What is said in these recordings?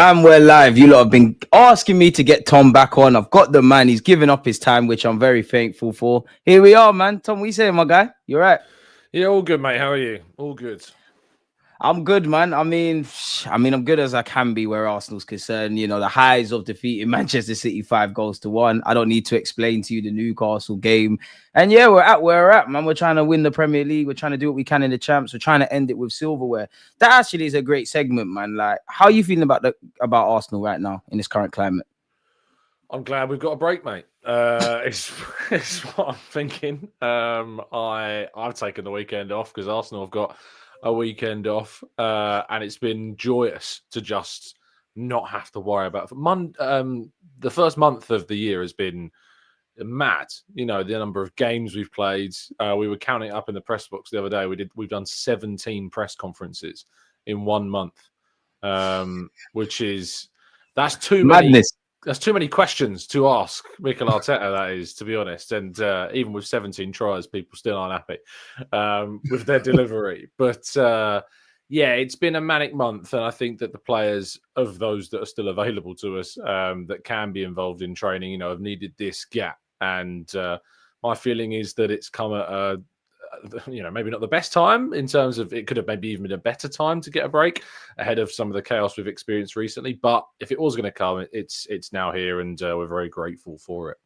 And we're live. You lot have been asking me to get Tom back on. I've got the man. He's given up his time, which I'm very thankful for. Here we are, man. Tom, what you saying, my guy? You all right? Yeah, all good, mate. How are you? All good. I'm good, man. I mean, I'm good as I can be where Arsenal's concerned. You know, the highs of defeating Manchester City 5-1. I don't need to explain to you the Newcastle game. And yeah, we're at where we're at, man. We're trying to win the Premier League. We're trying to do what we can in the champs. We're trying to end it with silverware. That actually is a great segment, man. Like, how are you feeling about Arsenal right now in this current climate? I'm glad we've got a break, mate. It's what I'm thinking. I've taken the weekend off because Arsenal have got a weekend off, and it's been joyous to just not have to worry about. The first month of the year has been mad. You know, the number of games we've played. We were counting up in the press box the other day. We've done 17 press conferences in 1 month, that's too Madness. many. There's too many questions to ask Mikel Arteta, that is, to be honest. And even with 17 tries, people still aren't happy with their delivery. But yeah, it's been a manic month. And I think that the players of those that are still available to us that can be involved in training, you know, have needed this gap. And my feeling is that it's come at maybe not the best time in terms of it could have maybe even been a better time to get a break ahead of some of the chaos we've experienced recently. But if it was going to come, it's now here, and we're very grateful for it.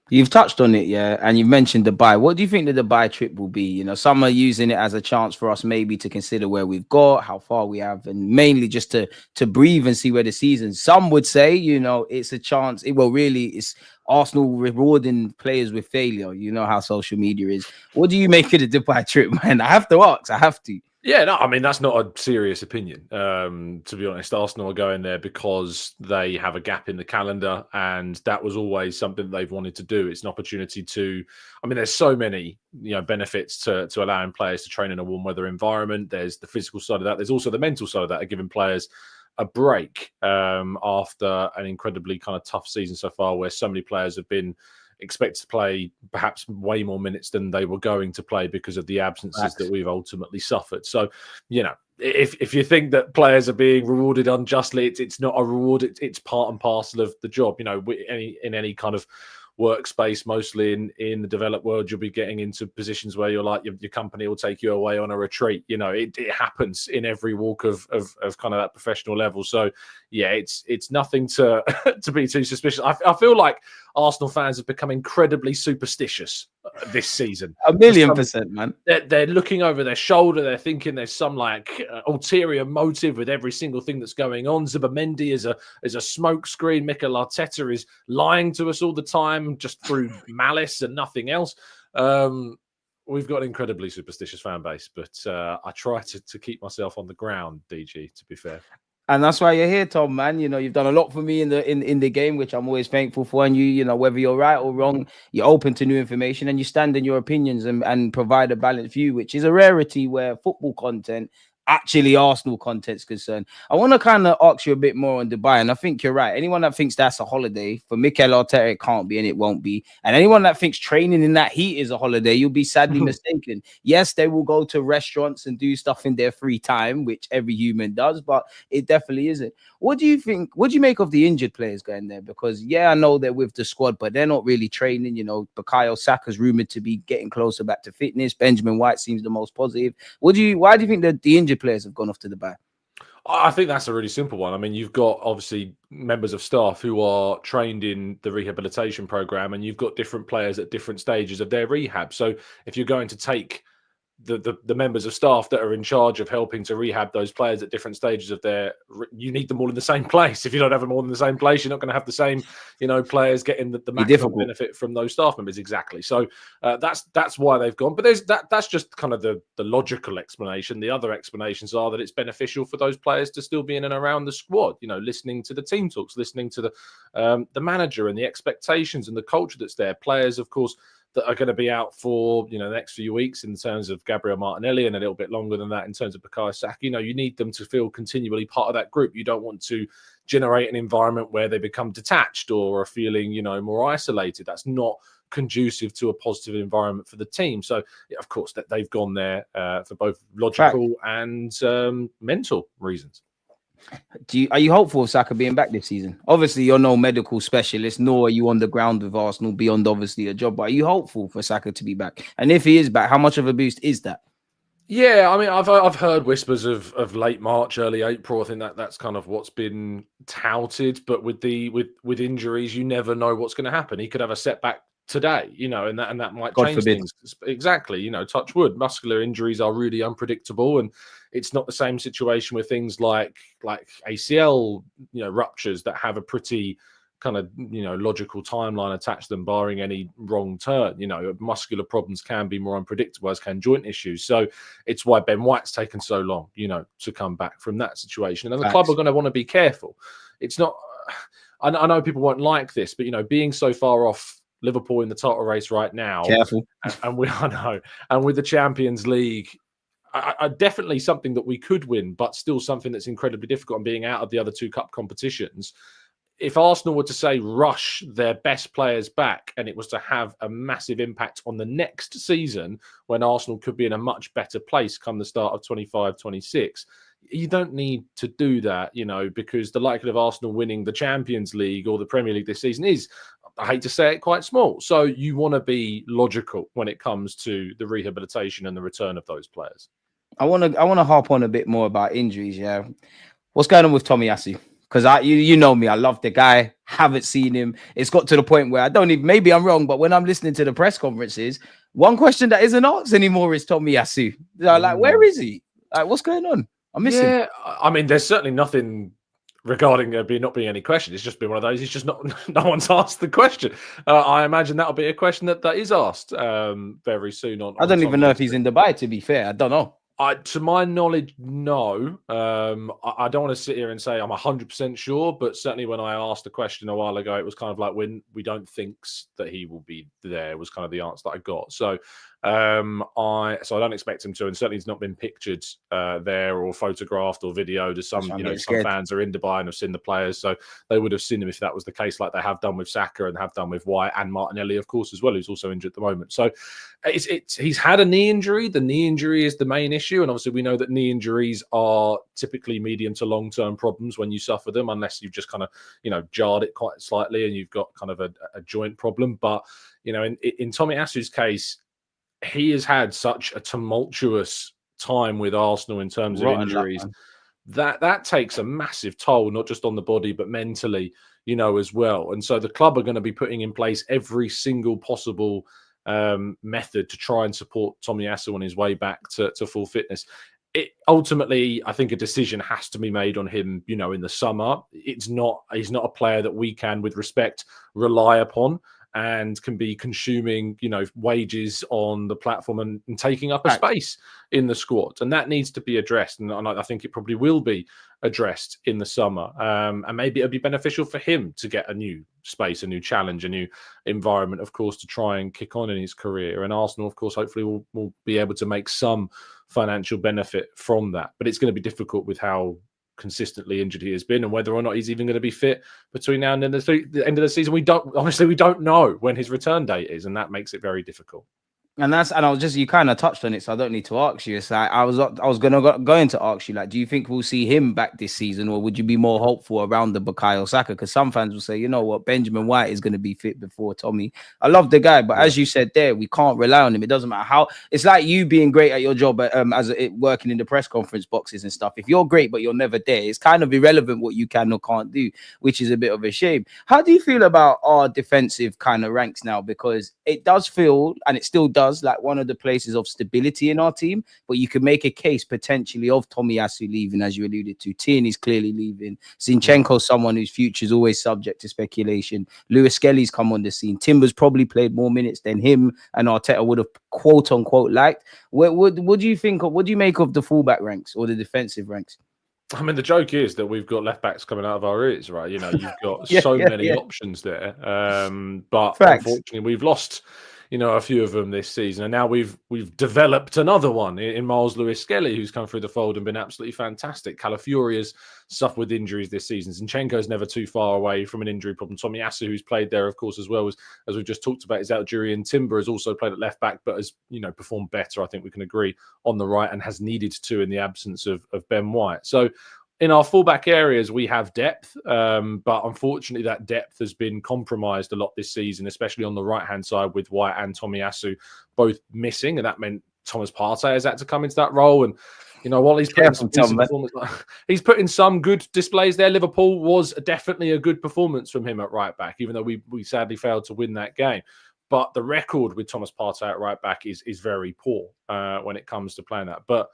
You've touched on it, yeah, and you've mentioned Dubai. What do you think the Dubai trip will be? You know, some are using it as a chance for us maybe to consider where we've got, how far we have, and mainly just to breathe and see where the season. Some would say, you know, it's a chance. It's Arsenal rewarding players with failure. You know how social media is. What do you make of the Dubai trip, man? I have to ask. I have to. Yeah, no, I mean, that's not a serious opinion. To be honest, Arsenal are going there because they have a gap in the calendar, and that was always something they've wanted to do. It's an opportunity there's so many, benefits to allowing players to train in a warm weather environment. There's the physical side of that. There's also the mental side of that, of giving players a break after an incredibly kind of tough season so far, where so many players have been expect to play perhaps way more minutes than they were going to play because of the absences that we've ultimately suffered. So, if you think that players are being rewarded unjustly, it's not a reward. It's part and parcel of the job. You know, in any kind of workspace, mostly in the developed world, you'll be getting into positions where you're like your company will take you away on a retreat. You know, it happens in every walk of kind of that professional level. So yeah, it's nothing to to be too suspicious. I feel like Arsenal fans have become incredibly superstitious this season. 1,000,000%, man. They're looking over their shoulder. They're thinking there's some ulterior motive with every single thing that's going on. Zubimendi is a smokescreen. Mikel Arteta is lying to us all the time just through malice and nothing else. We've got an incredibly superstitious fan base, but I try to keep myself on the ground, DG, to be fair. And that's why you're here, Tom, man. You know, you've done a lot for me in the game, which I'm always thankful for. And you know, whether you're right or wrong, you're open to new information and you stand in your opinions and provide a balanced view, which is a rarity where football content, actually Arsenal content's concerned. I want to kind of ask you a bit more on Dubai, and I think you're right. Anyone that thinks that's a holiday, for Mikel Arteta, it can't be and it won't be. And anyone that thinks training in that heat is a holiday, you'll be sadly mistaken. Yes, they will go to restaurants and do stuff in their free time, which every human does, but it definitely isn't. What do you think? What do you make of the injured players going there? Because yeah, I know they're with the squad, but they're not really training. You know, Bukayo Saka's rumored to be getting closer back to fitness. Benjamin White seems the most positive. Why do you think that the injured players have gone off to Dubai? I think that's a really simple one. I mean, you've got obviously members of staff who are trained in the rehabilitation program, and you've got different players at different stages of their rehab. So if you're going to take the members of staff that are in charge of helping to rehab those players at different stages of you need them all in the same place. If you don't have them all in the same place, you're not going to have the same, players getting the maximum benefit from those staff members. Exactly. So that's why they've gone. But that's just kind of the logical explanation. The other explanations are that it's beneficial for those players to still be in and around the squad, listening to the team talks, listening to the manager and the expectations and the culture that's there. Players, of course, that are going to be out for the next few weeks in terms of Gabriel Martinelli, and a little bit longer than that in terms of Bukayo Saka. You need them to feel continually part of that group. You don't want to generate an environment where they become detached or are feeling more isolated. That's not conducive to a positive environment for the team. So yeah, of course that they've gone there for both logical and mental reasons. Are you hopeful of Saka being back this season? Obviously, you're no medical specialist, nor are you on the ground with Arsenal beyond obviously a job. But are you hopeful for Saka to be back? And if he is back, how much of a boost is that? Yeah, I mean, I've heard whispers of late March, early April. I think that's kind of what's been touted. But with injuries, you never know what's going to happen. He could have a setback today, and that might God change forbid. things. Exactly, touch wood. Muscular injuries are really unpredictable, and it's not the same situation with things like ACL, ruptures that have a pretty kind of logical timeline attached to them, barring any wrong turn. Muscular problems can be more unpredictable, as can joint issues. So it's why Ben White's taken so long, to come back from that situation. And the club are going to want to be careful. It's not. I know people won't like this, but being so far off Liverpool in the title race right now, careful, and with the Champions League. I definitely something that we could win, but still something that's incredibly difficult. And being out of the other two cup competitions, if Arsenal were to say rush their best players back, and it was to have a massive impact on the next season when Arsenal could be in a much better place come the start of 25-26, you don't need to do that, because the likelihood of Arsenal winning the Champions League or the Premier League this season is, I hate to say it, quite small. So you want to be logical when it comes to the rehabilitation and the return of those players. I want to harp on a bit more about injuries. Yeah, what's going on with Tomiyasu? Because you know me, I love the guy. Haven't seen him. It's got to the point where I don't even. Maybe I'm wrong, but when I'm listening to the press conferences, one question that isn't asked anymore is Tomiyasu. Like, where is he? Like, what's going on? I'm missing. Yeah, I mean, there's certainly nothing regarding there not being any question. It's just been one of those. It's just not. No one's asked the question. I imagine that'll be a question that is asked very soon. I don't even know if he's in Dubai. To be fair, I don't know. To my knowledge, no. I don't want to sit here and say I'm 100% sure, but certainly when I asked the question a while ago, it was kind of like, when we don't think that he will be there was kind of the answer that I got. So I don't expect him to, and certainly he's not been pictured there or photographed or videoed. As some fans are in Dubai and have seen the players, so they would have seen him if that was the case, like they have done with Saka and have done with White and Martinelli, of course, as well, who's also injured at the moment. So he's had a knee injury. The knee injury is the main issue, and obviously we know that knee injuries are typically medium to long-term problems when you suffer them, unless you've just kind of jarred it quite slightly and you've got kind of a joint problem. But in Tomiyasu's case, he has had such a tumultuous time with Arsenal in terms of injuries that takes a massive toll, not just on the body, but mentally, as well. And so the club are going to be putting in place every single possible method to try and support Tomiyasu on his way back to full fitness. Ultimately, I think a decision has to be made on him, in the summer. He's not a player that we can, with respect, rely upon and can be consuming, wages on the platform and taking up a space in the squad. And that needs to be addressed. And I think it probably will be addressed in the summer. And maybe it'll be beneficial for him to get a new space, a new challenge, a new environment, of course, to try and kick on in his career. And Arsenal, of course, hopefully will be able to make some financial benefit from that. But it's going to be difficult with how consistently injured he has been, and whether or not he's even going to be fit between now and then the end of the season. We don't know when his return date is, and that makes it very difficult. And you kind of touched on it, so I don't need to ask you. It's like I was going to ask you, like, do you think we'll see him back this season, or would you be more hopeful around the Bukayo Saka? Because some fans will say, you know what, Benjamin White is going to be fit before Tommy. I love the guy, but as you said there, we can't rely on him. It doesn't matter how. It's like you being great at your job, working in the press conference boxes and stuff. If you're great but you're never there, it's kind of irrelevant what you can or can't do, which is a bit of a shame. How do you feel about our defensive kind of ranks now? Because it does feel, and it still does, like one of the places of stability in our team, but you could make a case potentially of Tomiyasu leaving, as you alluded to. Tierney's clearly leaving. Zinchenko's someone whose future is always subject to speculation. Lewis Skelly's come on the scene. Timber's probably played more minutes than him and Arteta would have quote unquote liked. What do you think? What do you make of the fullback ranks or the defensive ranks? I mean, the joke is that we've got left backs coming out of our ears, right? You've got so many options there. But unfortunately, we've lost, a few of them this season. And now we've developed another one in Miles Lewis Skelly, who's come through the fold and been absolutely fantastic. Calafiori has suffered with injuries this season. Zinchenko's never too far away from an injury problem. Tomiyasu, who's played there, of course, as well, as we've just talked about, is out jury. And Timber has also played at left back, but has, performed better, I think we can agree, on the right, and has needed to in the absence of Ben White. So in our fullback areas, we have depth, but unfortunately that depth has been compromised a lot this season, especially on the right-hand side with White and Tomiyasu both missing, and that meant Thomas Partey has had to come into that role. And while he's put in some decent performance, he's put in some good displays there. Liverpool was definitely a good performance from him at right back, even though we sadly failed to win that game. But the record with Thomas Partey at right back is very poor when it comes to playing that. But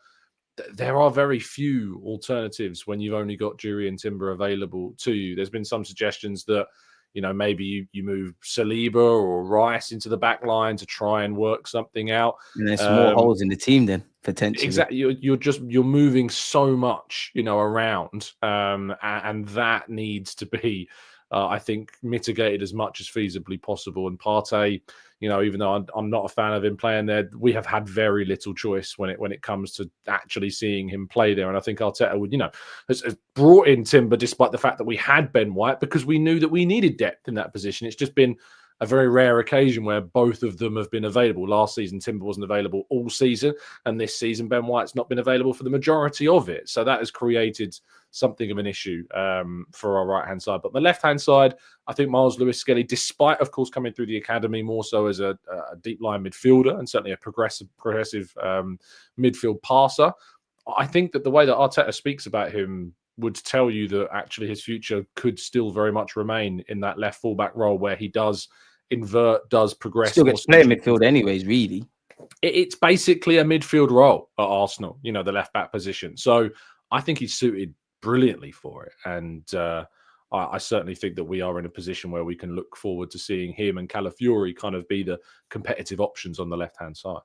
there are very few alternatives when you've only got Jury and Timber available to you. There's been some suggestions that maybe you move Saliba or Rice into the back line to try and work something out. And there's some more holes in the team then, potentially. Exactly. You're moving so much, around, and that needs to be, I think, mitigated as much as feasibly possible. And Partey, even though I'm not a fan of him playing there, we have had very little choice when it comes to actually seeing him play there. And I think Arteta would, has brought in Timber despite the fact that we had Ben White, because we knew that we needed depth in that position. It's just been a very rare occasion where both of them have been available. Last season, Timber wasn't available all season, and this season, Ben White's not been available for the majority of it. So that has created something of an issue for our right-hand side. But the left-hand side, I think Miles Lewis-Skelly, despite, of course, coming through the academy more so as a deep-line midfielder and certainly a progressive midfield passer, I think that the way that Arteta speaks about him would tell you that actually his future could still very much remain in that left fullback role where he does invert, does progress. Still gets to play midfield anyways, really. It's basically a midfield role at Arsenal, the left back position. So I think he's suited brilliantly for it. And I certainly think that we are in a position where we can look forward to seeing him and Calafiori kind of be the competitive options on the left-hand side.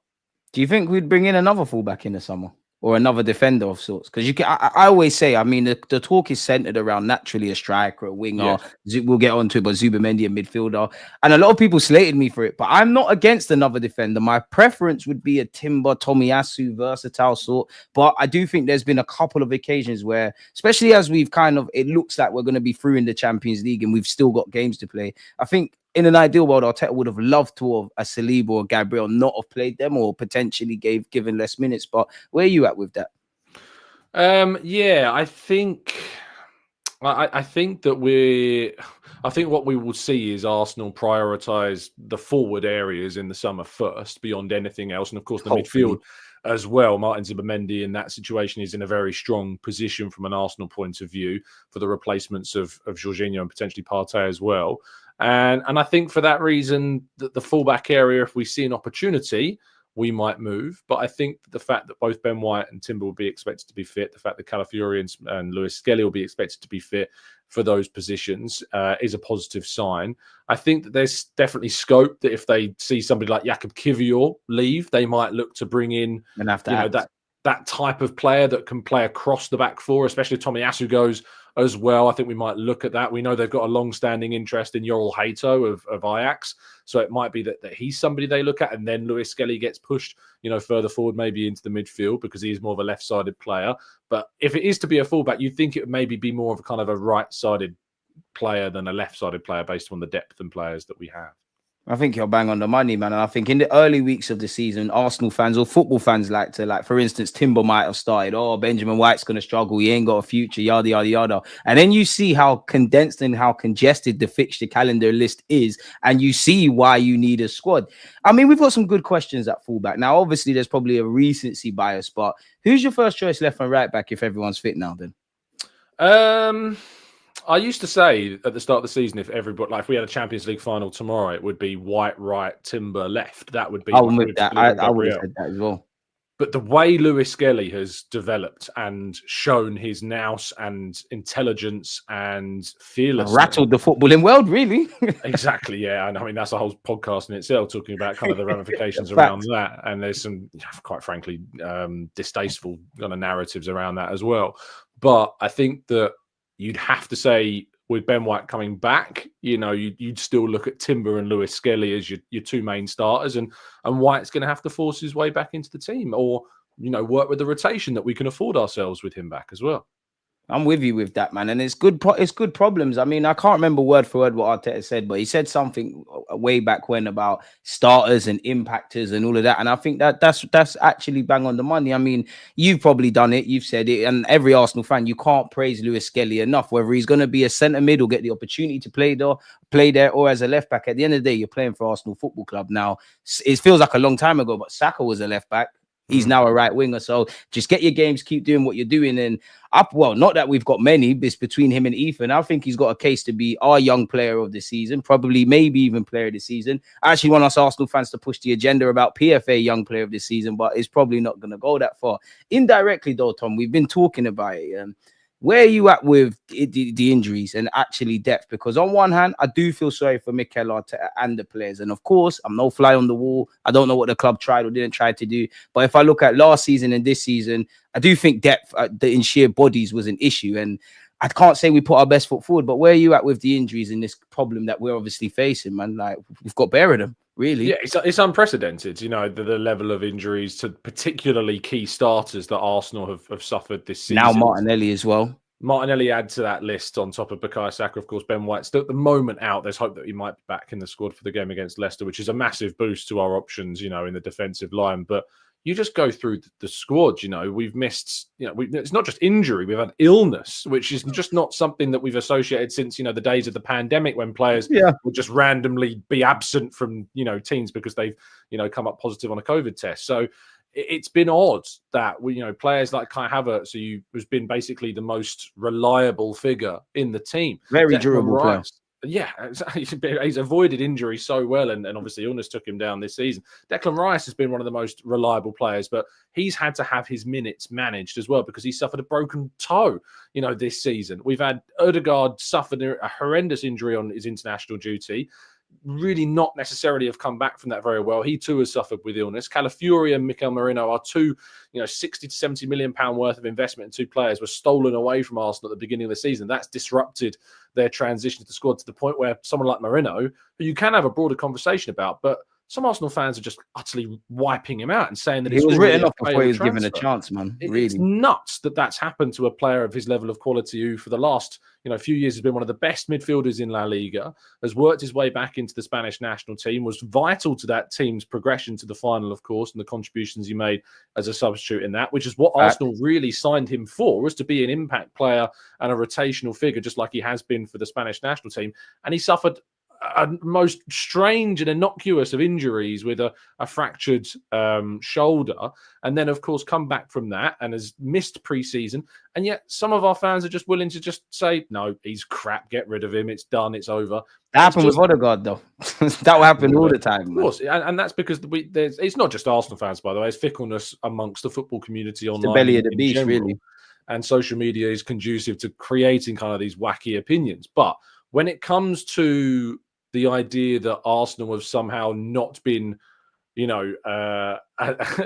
Do you think we'd bring in another fullback in the summer? Or another defender of sorts? Because I always say, the talk is centered around naturally a striker, a winger. Yes. We'll get on to it, but Zubimendi, a midfielder. And a lot of people slated me for it, but I'm not against another defender. My preference would be a Timber, Tomiyasu, versatile sort. But I do think there's been a couple of occasions where, especially as we've it looks like we're going to be through in the Champions League and we've still got games to play. I think in an ideal world, Arteta would have loved to have a Saliba or Gabriel not have played them, or potentially given less minutes. But where are you at with that? I think that I think what we will see is Arsenal prioritise the forward areas in the summer first, beyond anything else, and of course the midfield as well. Martin Zubimendi in that situation is in a very strong position from an Arsenal point of view for the replacements of Jorginho and potentially Partey as well. And I think for that reason, that the fullback area, if we see an opportunity, we might move. But I think the fact that both Ben White and Timber will be expected to be fit, the fact that Calafiori and Lewis-Skelly will be expected to be fit for those positions is a positive sign. I think that there's definitely scope that if they see somebody like Jakub Kiwior leave, they might look to bring in that type of player that can play across the back four, especially if Tomiyasu goes as well. I think we might look at that. We know they've got a long-standing interest in Yoel Hato of Ajax, so it might be that he's somebody they look at, and then Lewis-Skelly gets pushed, further forward, maybe into the midfield because he's more of a left-sided player. But if it is to be a fullback, you'd think it would maybe be more of a kind of a right-sided player than a left-sided player based on the depth and players that we have. I think you're bang on the money, man. And I think in the early weeks of the season, Arsenal fans or football fans for instance, Timber might have started, Benjamin White's going to struggle. He ain't got a future, yada, yada, yada. And then you see how condensed and how congested the fixture calendar list is. And you see why you need a squad. I mean, we've got some good questions at fullback. Now, obviously, there's probably a recency bias, but who's your first choice left and right back if everyone's fit now then? I used to say at the start of the season, if we had a Champions League final tomorrow, it would be White right, Timber left. That would be. I would have said that as well. But the way Lewis-Skelly has developed and shown his nous and intelligence and fearlessness, rattled the footballing world, really. Exactly, yeah. And I mean, that's a whole podcast in itself, talking about kind of the ramifications around that. And there's some, quite frankly, distasteful kind of narratives around that as well. But I think that you'd have to say, with Ben White coming back, you'd still look at Timber and Lewis-Skelly as your two main starters, and White's going to have to force his way back into the team, or work with the rotation that we can afford ourselves with him back as well. I'm with you with that, man, and it's good. It's good problems. I mean, I can't remember word for word what Arteta said, but he said something way back when about starters and impactors and all of that. And I think that's actually bang on the money. I mean, you've probably done it, you've said it, and every Arsenal fan, you can't praise Lewis Skelly enough. Whether he's going to be a centre mid or get the opportunity to play there, or as a left back. At the end of the day, you're playing for Arsenal Football Club now. It feels like a long time ago, but Saka was a left back. He's now a right winger. So just get your games, keep doing what you're doing. And well, not that we've got many, it's between him and Ethan. I think he's got a case to be our young player of the season, probably maybe even player of the season. I actually want us Arsenal fans to push the agenda about PFA young player of the season, but it's probably not going to go that far. Indirectly, though, Tom, we've been talking about it. Where are you at with the injuries and actually depth? Because on one hand, I do feel sorry for Mikel Arteta and the players. And of course, I'm no fly on the wall. I don't know what the club tried or didn't try to do. But if I look at last season and this season, I do think depth in sheer bodies was an issue. And I can't say we put our best foot forward, but where are you at with the injuries and this problem that we're obviously facing, man? Like, we've got bare of them. Really? Yeah, it's unprecedented, you know, the level of injuries to particularly key starters that Arsenal have suffered this season. Now Martinelli as well. Martinelli add to that list on top of Bukayo Saka, of course. Ben White's still at the moment out. There's hope that he might be back in the squad for the game against Leicester, which is a massive boost to our options, you know, in the defensive line. But you just go through the squad, you know, we've missed, you know, it's not just injury, we've had illness, which is just not something that we've associated since, you know, the days of the pandemic when players would just randomly be absent from, you know, teams because they've, you know, come up positive on a COVID test. So it's been odd that we, you know, players like Kai Havertz, who's been basically the most reliable figure in the team. Very durable player. Yeah, he's avoided injury so well, and obviously illness took him down this season. Declan Rice has been one of the most reliable players, but he's had to have his minutes managed as well because he suffered a broken toe, you know, this season. We've had Odegaard suffered a horrendous injury on his international duty. Really not necessarily have come back from that very well. He too has suffered with illness. Calafiori and Mikel Merino are two, you know, 60 to 70 million pound worth of investment in two players were stolen away from Arsenal at the beginning of the season. That's disrupted their transition to the squad to the point where someone like Merino, who you can have a broader conversation about, but some Arsenal fans are just utterly wiping him out and saying that he was written off before he was given a chance, man. Really, it's nuts that that's happened to a player of his level of quality who, for the last, you know, few years has been one of the best midfielders in La Liga, has worked his way back into the Spanish national team, was vital to that team's progression to the final, of course, and the contributions he made as a substitute in that, which is what Arsenal really signed him for, was to be an impact player and a rotational figure, just like he has been for the Spanish national team. And he suffered a most strange and innocuous of injuries with a fractured shoulder, and then of course come back from that and has missed pre-season. And yet some of our fans are just willing to just say, no, he's crap, get rid of him, it's done, it's over. That happened with Odegaard though. That will happen all the time, man. Of course, and that's because it's not just Arsenal fans, by the way, it's fickleness amongst the football community online. It's the belly of the beast, general. really. And social media is conducive to creating kind of these wacky opinions. But when it comes to the idea that Arsenal have somehow not been, you know,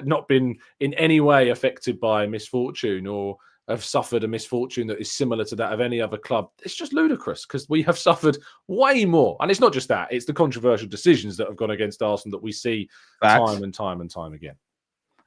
not been in any way affected by misfortune or have suffered a misfortune that is similar to that of any other club, it's just ludicrous because we have suffered way more. And it's not just that, it's the controversial decisions that have gone against Arsenal that we see time and time and time again.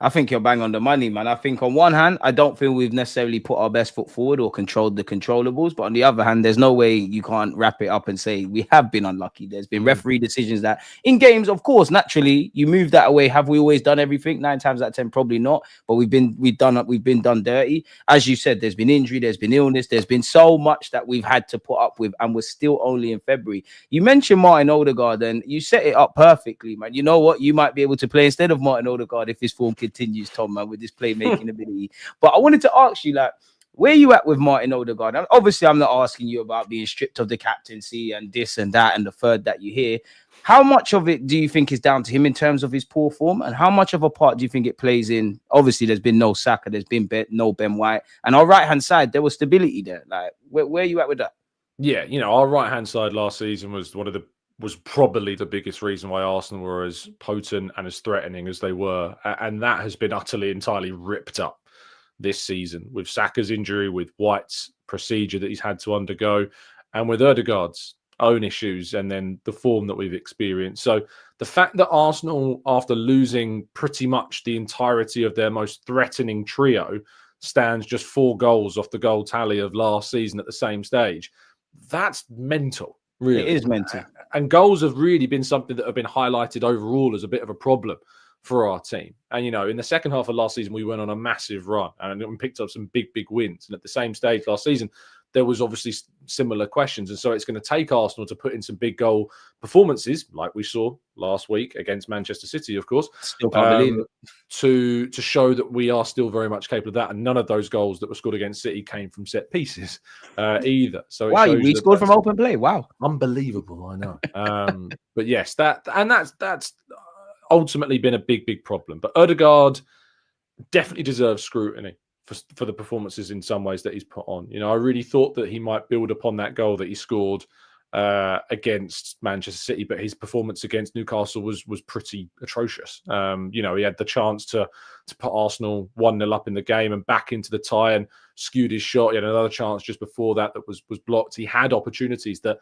I think you're bang on the money, man. I think on one hand, I don't feel we've necessarily put our best foot forward or controlled the controllables. But on the other hand, there's no way you can't wrap it up and say we have been unlucky. There's been referee decisions that in games, of course, naturally, you move that away. Have we always done everything? 9 times out of 10, probably not. But we've been done dirty. As you said, there's been injury, there's been illness, there's been so much that we've had to put up with, and we're still only in February. You mentioned Martin Odegaard, and you set it up perfectly, man. You know what? You might be able to play instead of Martin Odegaard if his form continues, Tom, man, with this playmaking ability. But I wanted to ask you, like, where are you at with Martin Odegaard? And obviously, I'm not asking you about being stripped of the captaincy and this and that and the third that you hear. How much of it do you think is down to him in terms of his poor form? And how much of a part do you think it plays in? Obviously, there's been no Saka, there's been no Ben White. And our right-hand side, there was stability there. Like, where are you at with that? Yeah, you know, our right-hand side last season was probably the biggest reason why Arsenal were as potent and as threatening as they were. And that has been entirely ripped up this season with Saka's injury, with White's procedure that he's had to undergo, and with Odegaard's own issues, and then the form that we've experienced. So the fact that Arsenal, after losing pretty much the entirety of their most threatening trio, stands just 4 goals off the goal tally of last season at the same stage. That's mental, really. It is mental. And goals have really been something that have been highlighted overall as a bit of a problem for our team. And, in the second half of last season, we went on a massive run and picked up some big wins. And at the same stage last season, there was obviously similar questions. And so it's going to take Arsenal to put in some big goal performances, like we saw last week against Manchester City, of course. Still can't believe it. To show that we are still very much capable of that. And none of those goals that were scored against City came from set pieces either. So wow, we scored from open play. Wow. Unbelievable, I know. But yes, that's ultimately been a big problem. But Odegaard definitely deserves scrutiny for the performances in some ways that he's put on. I really thought that he might build upon that goal that he scored against Manchester City, but his performance against Newcastle was pretty atrocious. He had the chance to put Arsenal 1-0 up in the game and back into the tie and skewed his shot. He had another chance just before that was blocked. He had opportunities that,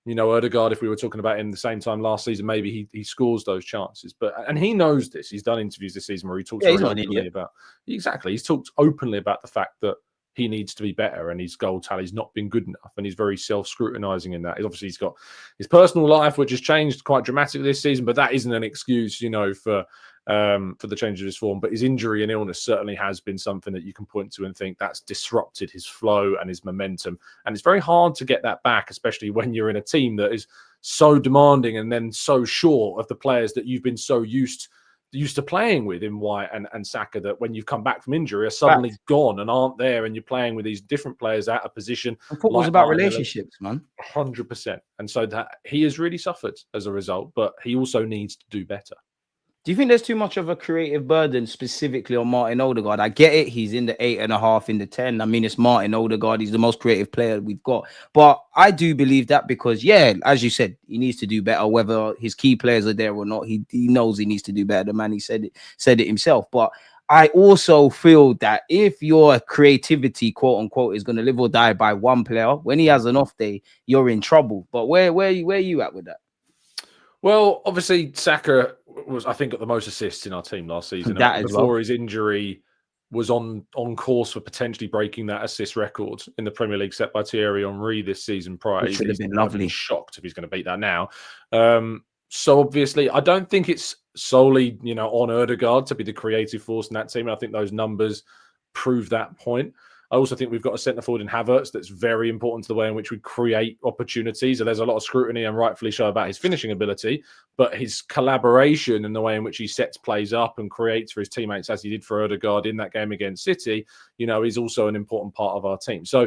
Odegaard, if we were talking about him the same time last season, maybe he scores those chances. And he knows this. He's done interviews this season where he talks openly about exactly. He's talked openly about the fact that he needs to be better and his goal tally's not been good enough, and he's very self-scrutinizing in that. Obviously, he's got his personal life, which has changed quite dramatically this season, but that isn't an excuse, for the change of his form. But his injury and illness certainly has been something that you can point to and think that's disrupted his flow and his momentum. And it's very hard to get that back, especially when you're in a team that is so demanding and then so short of the players that you've been so used to playing with in White and Saka, that when you've come back from injury are suddenly gone and aren't there, and you're playing with these different players out of position. And football's about relationships, man. 100%. And so that he has really suffered as a result, but he also needs to do better. Do you think there's too much of a creative burden specifically on Martin Odegaard? I get it. He's in the 8.5, in the 10. I mean, it's Martin Odegaard. He's the most creative player we've got. But I do believe that because, as you said, he needs to do better, whether his key players are there or not. He knows he needs to do better. The man, he said it himself. But I also feel that if your creativity, quote unquote, is going to live or die by one player, when he has an off day, you're in trouble. But where are you at with that? Well, obviously, Saka was, I think, got the most assists in our team last season. Before his injury, was on course for potentially breaking that assist record in the Premier League set by Thierry Henry this season prior. It should have been lovely. I'd be shocked if he's going to beat that now. So obviously, I don't think it's solely, on Odegaard to be the creative force in that team. I think those numbers prove that point. I also think we've got a centre forward in Havertz that's very important to the way in which we create opportunities. So there's a lot of scrutiny, and rightfully so, about his finishing ability, but his collaboration and the way in which he sets plays up and creates for his teammates, as he did for Odegaard in that game against City, is also an important part of our team. So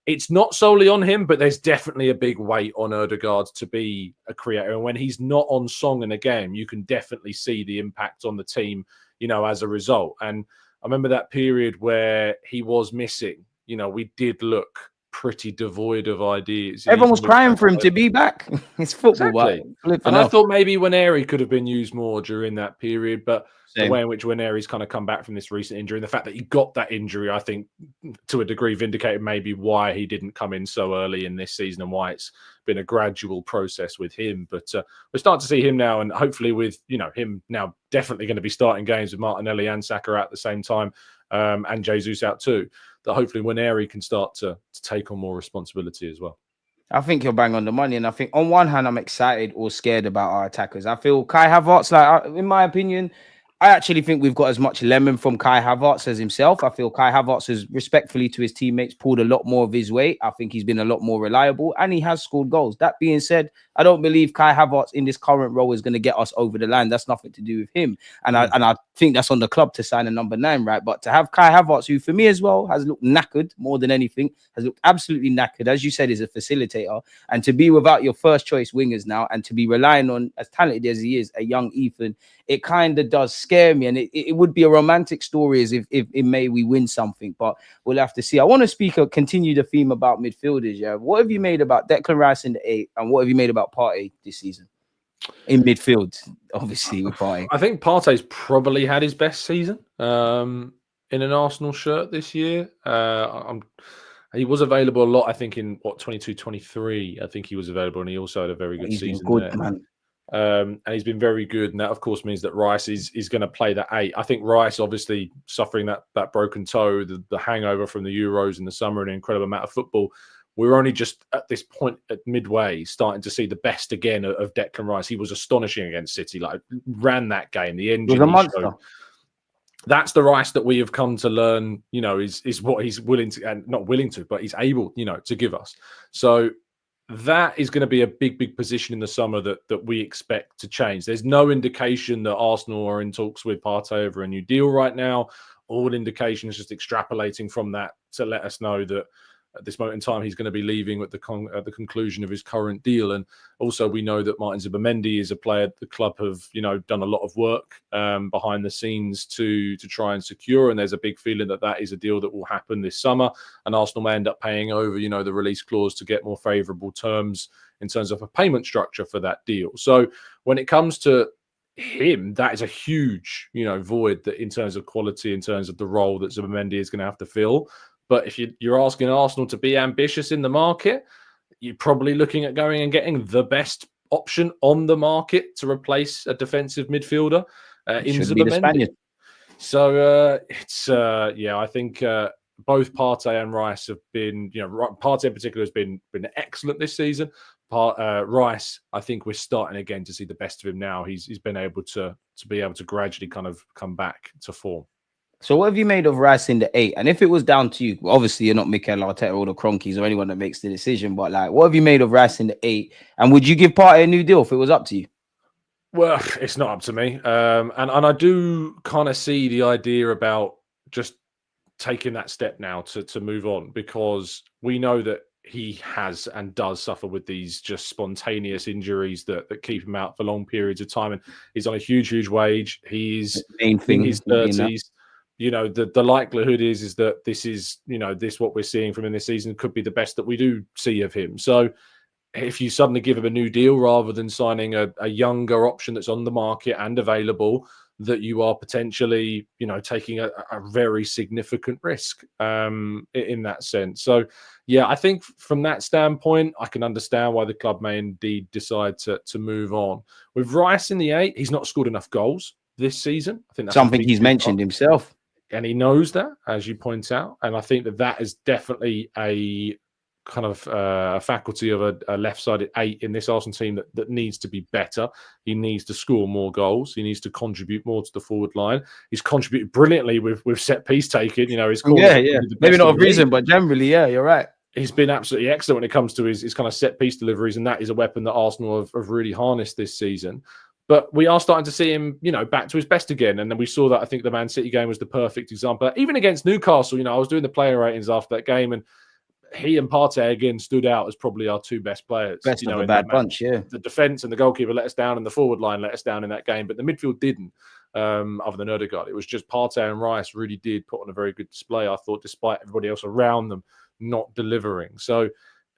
it's not solely on him, but there's definitely a big weight on Odegaard to be a creator. And when he's not on song in a game, you can definitely see the impact on the team, as a result. And I remember that period where he was missing. We did look pretty devoid of ideas. Everyone was crying for him to be back. It's football. Exactly. And I thought maybe Waneri could have been used more during that period, but the way in which Waneri's kind of come back from this recent injury, and the fact that he got that injury, I think, to a degree, vindicated maybe why he didn't come in so early in this season and why it's been a gradual process with him. But we're starting to see him now, and hopefully with him now definitely going to be starting games with Martinelli and Saka out at the same time, and Jesus out too, that hopefully Waneri can start to take on more responsibility as well. I think you're bang on the money, and I think on one hand I'm excited or scared about our attackers. I feel Kai Havertz, in my opinion, I actually think we've got as much lemon from Kai Havertz as himself. I feel Kai Havertz has, respectfully to his teammates, pulled a lot more of his weight. I think he's been a lot more reliable, and he has scored goals. That being said, I don't believe Kai Havertz in this current role is going to get us over the line. That's nothing to do with him. And I think that's on the club to sign a number 9, right? But to have Kai Havertz, who for me as well has looked knackered more than anything, has looked absolutely knackered, as you said, is a facilitator. And to be without your first choice wingers now, and to be relying on, as talented as he is, a young Ethan, it kind of does scare me. And it would be a romantic story as if in May we win something, but we'll have to see. I want to continue the theme about midfielders. Yeah, what have you made about Declan Rice in the 8, and what have you made about Partey this season in midfield? Obviously, with Partey, I think Partey's probably had his best season in an Arsenal shirt this year. He was available a lot, I think, in 22-23. I think he was available, and he also had a very good season. Good, man. And he's been very good. And that, of course, means that Rice is going to play that 8. I think Rice, obviously, suffering that broken toe, the hangover from the Euros in the summer, and an incredible amount of football. We're only just at this point at midway starting to see the best again of Declan Rice. He was astonishing against City, like ran that game. The engine he showed. That's the Rice that we have come to learn, is what he's willing to, and not willing to, but he's able, to give us. So that is going to be a big position in the summer that we expect to change. There's no indication that Arsenal are in talks with Partey over a new deal right now. All indications just extrapolating from that to let us know that at this moment in time, he's going to be leaving at the conclusion of his current deal. And also, we know that Martin Zubimendi is a player the club have, done a lot of work behind the scenes to try and secure. And there's a big feeling that is a deal that will happen this summer. And Arsenal may end up paying over, the release clause to get more favourable terms in terms of a payment structure for that deal. So when it comes to him, that is a huge, void that in terms of quality, in terms of the role that Zubimendi is going to have to fill. But if you're asking Arsenal to be ambitious in the market, you're probably looking at going and getting the best option on the market to replace a defensive midfielder in Zubimendi. So I think both Partey and Rice have been, Partey in particular has been excellent this season. Rice, I think we're starting again to see the best of him now. He's been able to gradually kind of come back to form. So what have you made of Rice in the 8? And if it was down to you, obviously you're not Mikel Arteta or the Cronkies or anyone that makes the decision, but like, what have you made of Rice in the 8? And would you give Partey a new deal if it was up to you? Well, it's not up to me. And I do kind of see the idea about just taking that step now to move on, because we know that he has and does suffer with these just spontaneous injuries that keep him out for long periods of time. And he's on a huge wage. He's in his 30s. The likelihood is that this is, what we're seeing from him this season could be the best that we do see of him. So if you suddenly give him a new deal rather than signing a younger option that's on the market and available, that you are potentially, taking a very significant risk in that sense. So, yeah, I think from that standpoint, I can understand why the club may indeed decide to move on. With Rice in the 8, he's not scored enough goals this season. I think that's something he's mentioned himself. And he knows that, as you point out. And I think that is definitely a kind of a faculty of a left-sided 8 in this Arsenal team that needs to be better. He needs to score more goals. He needs to contribute more to the forward line. He's contributed brilliantly with set-piece taking. His maybe not a reason, but generally, you're right. He's been absolutely excellent when it comes to his kind of set-piece deliveries, and that is a weapon that Arsenal have really harnessed this season. But we are starting to see him, back to his best again. And then we saw that. I think the Man City game was the perfect example. Even against Newcastle, I was doing the player ratings after that game, and he and Partey again stood out as probably our 2 best players. Best of a bad bunch, yeah. The defence and the goalkeeper let us down, and the forward line let us down in that game. But the midfield didn't, other than Odegaard. It was just Partey and Rice really did put on a very good display, I thought, despite everybody else around them not delivering. So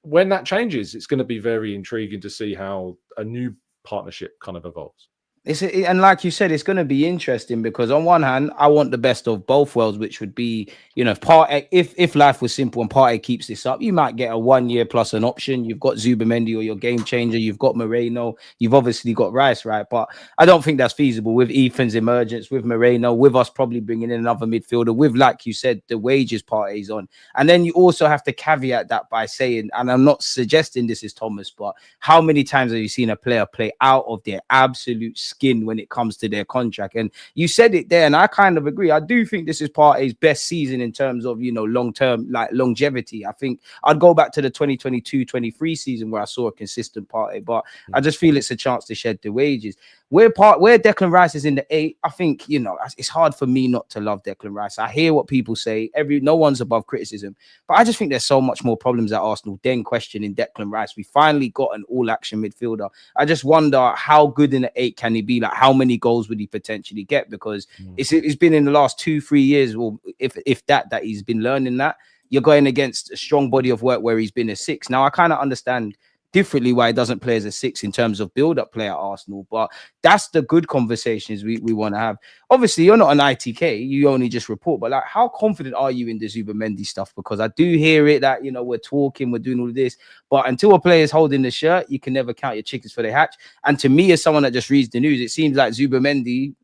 when that changes, it's going to be very intriguing to see how a new partnership kind of evolves. And like you said, it's going to be interesting because on one hand, I want the best of both worlds, which would be, if life was simple and Partey keeps this up, you might get a 1 year plus an option. You've got Zubimendi or your game changer. You've got Moreno. You've obviously got Rice, right? But I don't think that's feasible with Ethan's emergence, with Moreno, with us probably bringing in another midfielder, with, like you said, the wages Partey's on. And then you also have to caveat that by saying, and I'm not suggesting this is Thomas, but how many times have you seen a player play out of their absolute skin when it comes to their contract? And you said it there, and I kind of agree. I do think this is Partey's best season in terms of, long-term, like longevity. I think I'd go back to the 2022-23 season where I saw a consistent Partey, but I just feel it's a chance to shed the wages. Where Declan Rice is in the 8, I think, it's hard for me not to love Declan Rice. I hear what people say. No one's above criticism, but I just think there's so much more problems at Arsenal than questioning Declan Rice. We finally got an all-action midfielder. I just wonder how good in the 8 can he be? Like, how many goals would he potentially get? Because it's been in the last 2-3 years, or if that he's been learning that. You're going against a strong body of work where he's been a 6. Now, I kind of understand differently why he doesn't play as a 6 in terms of build-up play at Arsenal. But that's the good conversations we want to have. Obviously, you're not an ITK, you only just report, but like, how confident are you in the Zubimendi stuff? Because I do hear it that, you know, we're talking, we're doing all of this, but until a player is holding the shirt, you can never count your chickens for they hatch. And to me, as someone that just reads the news, it seems like Zubimendi,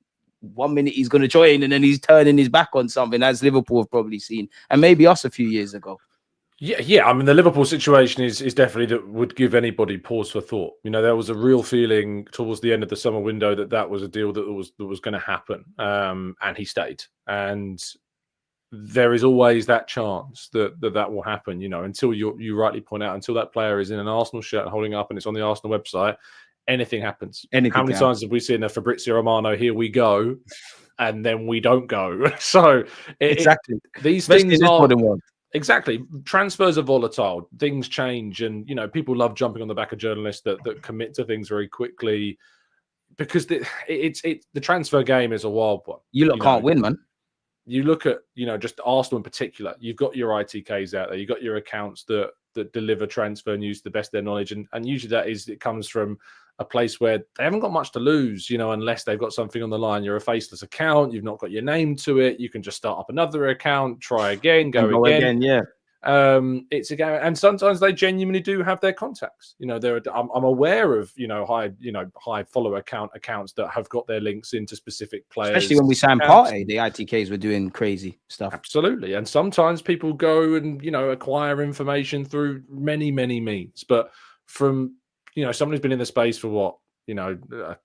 1 minute he's going to join and then he's turning his back on something, as Liverpool have probably seen, and maybe us a few years ago. Yeah. I mean, the Liverpool situation is definitely that would give anybody pause for thought. You know, there was a real feeling towards the end of the summer window that was a deal that was going to happen, and he stayed. And there is always that chance that will happen. You know, until you rightly point out, until that player is in an Arsenal shirt holding up and it's on the Arsenal website, anything happens. How many times have we seen a Fabrizio Romano, here we go, and then we don't go? So exactly, these things are. Exactly. Transfers are volatile. Things change. And, you know, people love jumping on the back of journalists that commit to things very quickly, because the transfer game is a wild one. You can't win, man. You look at, you know, just Arsenal in particular, you've got your ITKs out there. You've got your accounts that deliver transfer news to the best of their knowledge. And usually it comes from a place where they haven't got much to lose, you know, unless they've got something on the line. You're a faceless account. You've not got your name to it. You can just start up another account, try again, go again. Yeah. It's a game, and sometimes they genuinely do have their contacts. You know, I'm aware of, you know, high follow accounts that have got their links into specific players. Especially when we signed Partey, the ITKs were doing crazy stuff. Absolutely, and sometimes people go and, you know, acquire information through many means. But from, you know, someone who's been in the space for what, you know,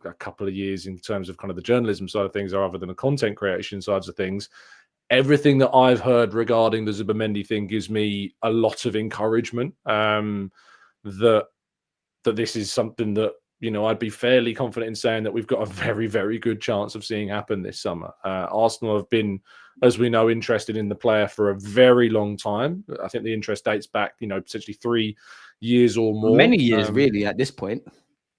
a couple of years in terms of kind of the journalism side of things, rather than the content creation sides of things, everything that I've heard regarding the Zubimendi thing gives me a lot of encouragement. That this is something that, you know, I'd be fairly confident in saying that we've got a very, very good chance of seeing happen this summer. Arsenal have been, as we know, interested in the player for a very long time. I think the interest dates back, you know, potentially 3 years or more. Many years, really, at this point.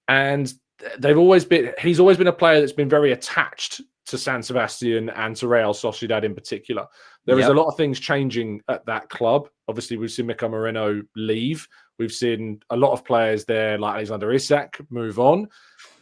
And he's always been a player that's been very attached to San Sebastian and to Real Sociedad in particular. There is a lot of things changing at that club. Obviously, we've seen Mikel Moreno leave. We've seen a lot of players there, like Alexander Isak, move on.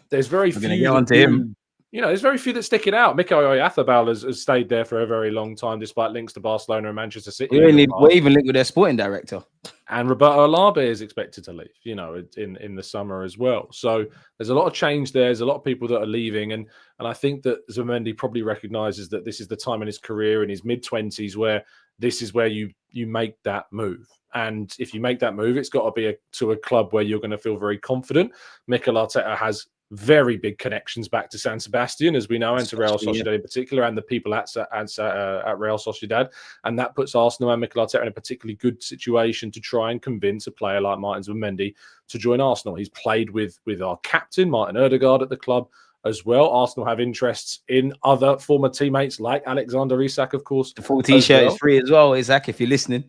There's very few. Get on to him. You know, there's very few that stick it out. Mikel Oyarzabal has stayed there for a very long time, despite links to Barcelona and Manchester City. We're even linked with their sporting director. And Roberto Alaba is expected to leave, you know, in the summer as well. So there's a lot of change there. There's a lot of people that are leaving. And I think that Zubimendi probably recognises that this is the time in his career, in his mid-20s, where this is where you make that move. And if you make that move, it's got to be to a club where you're going to feel very confident. Mikel Arteta has very big connections back to San Sebastian, as we know, and to Real Sociedad in particular, and the people at Real Sociedad. And that puts Arsenal and Mikel Arteta in a particularly good situation to try and convince a player like Martin Zubimendi to join Arsenal. He's played with our captain, Martin Odegaard, at the club as well. Arsenal have interests in other former teammates like Alexander Isak, of course. The full T-shirt is free as well, Isak, if you're listening.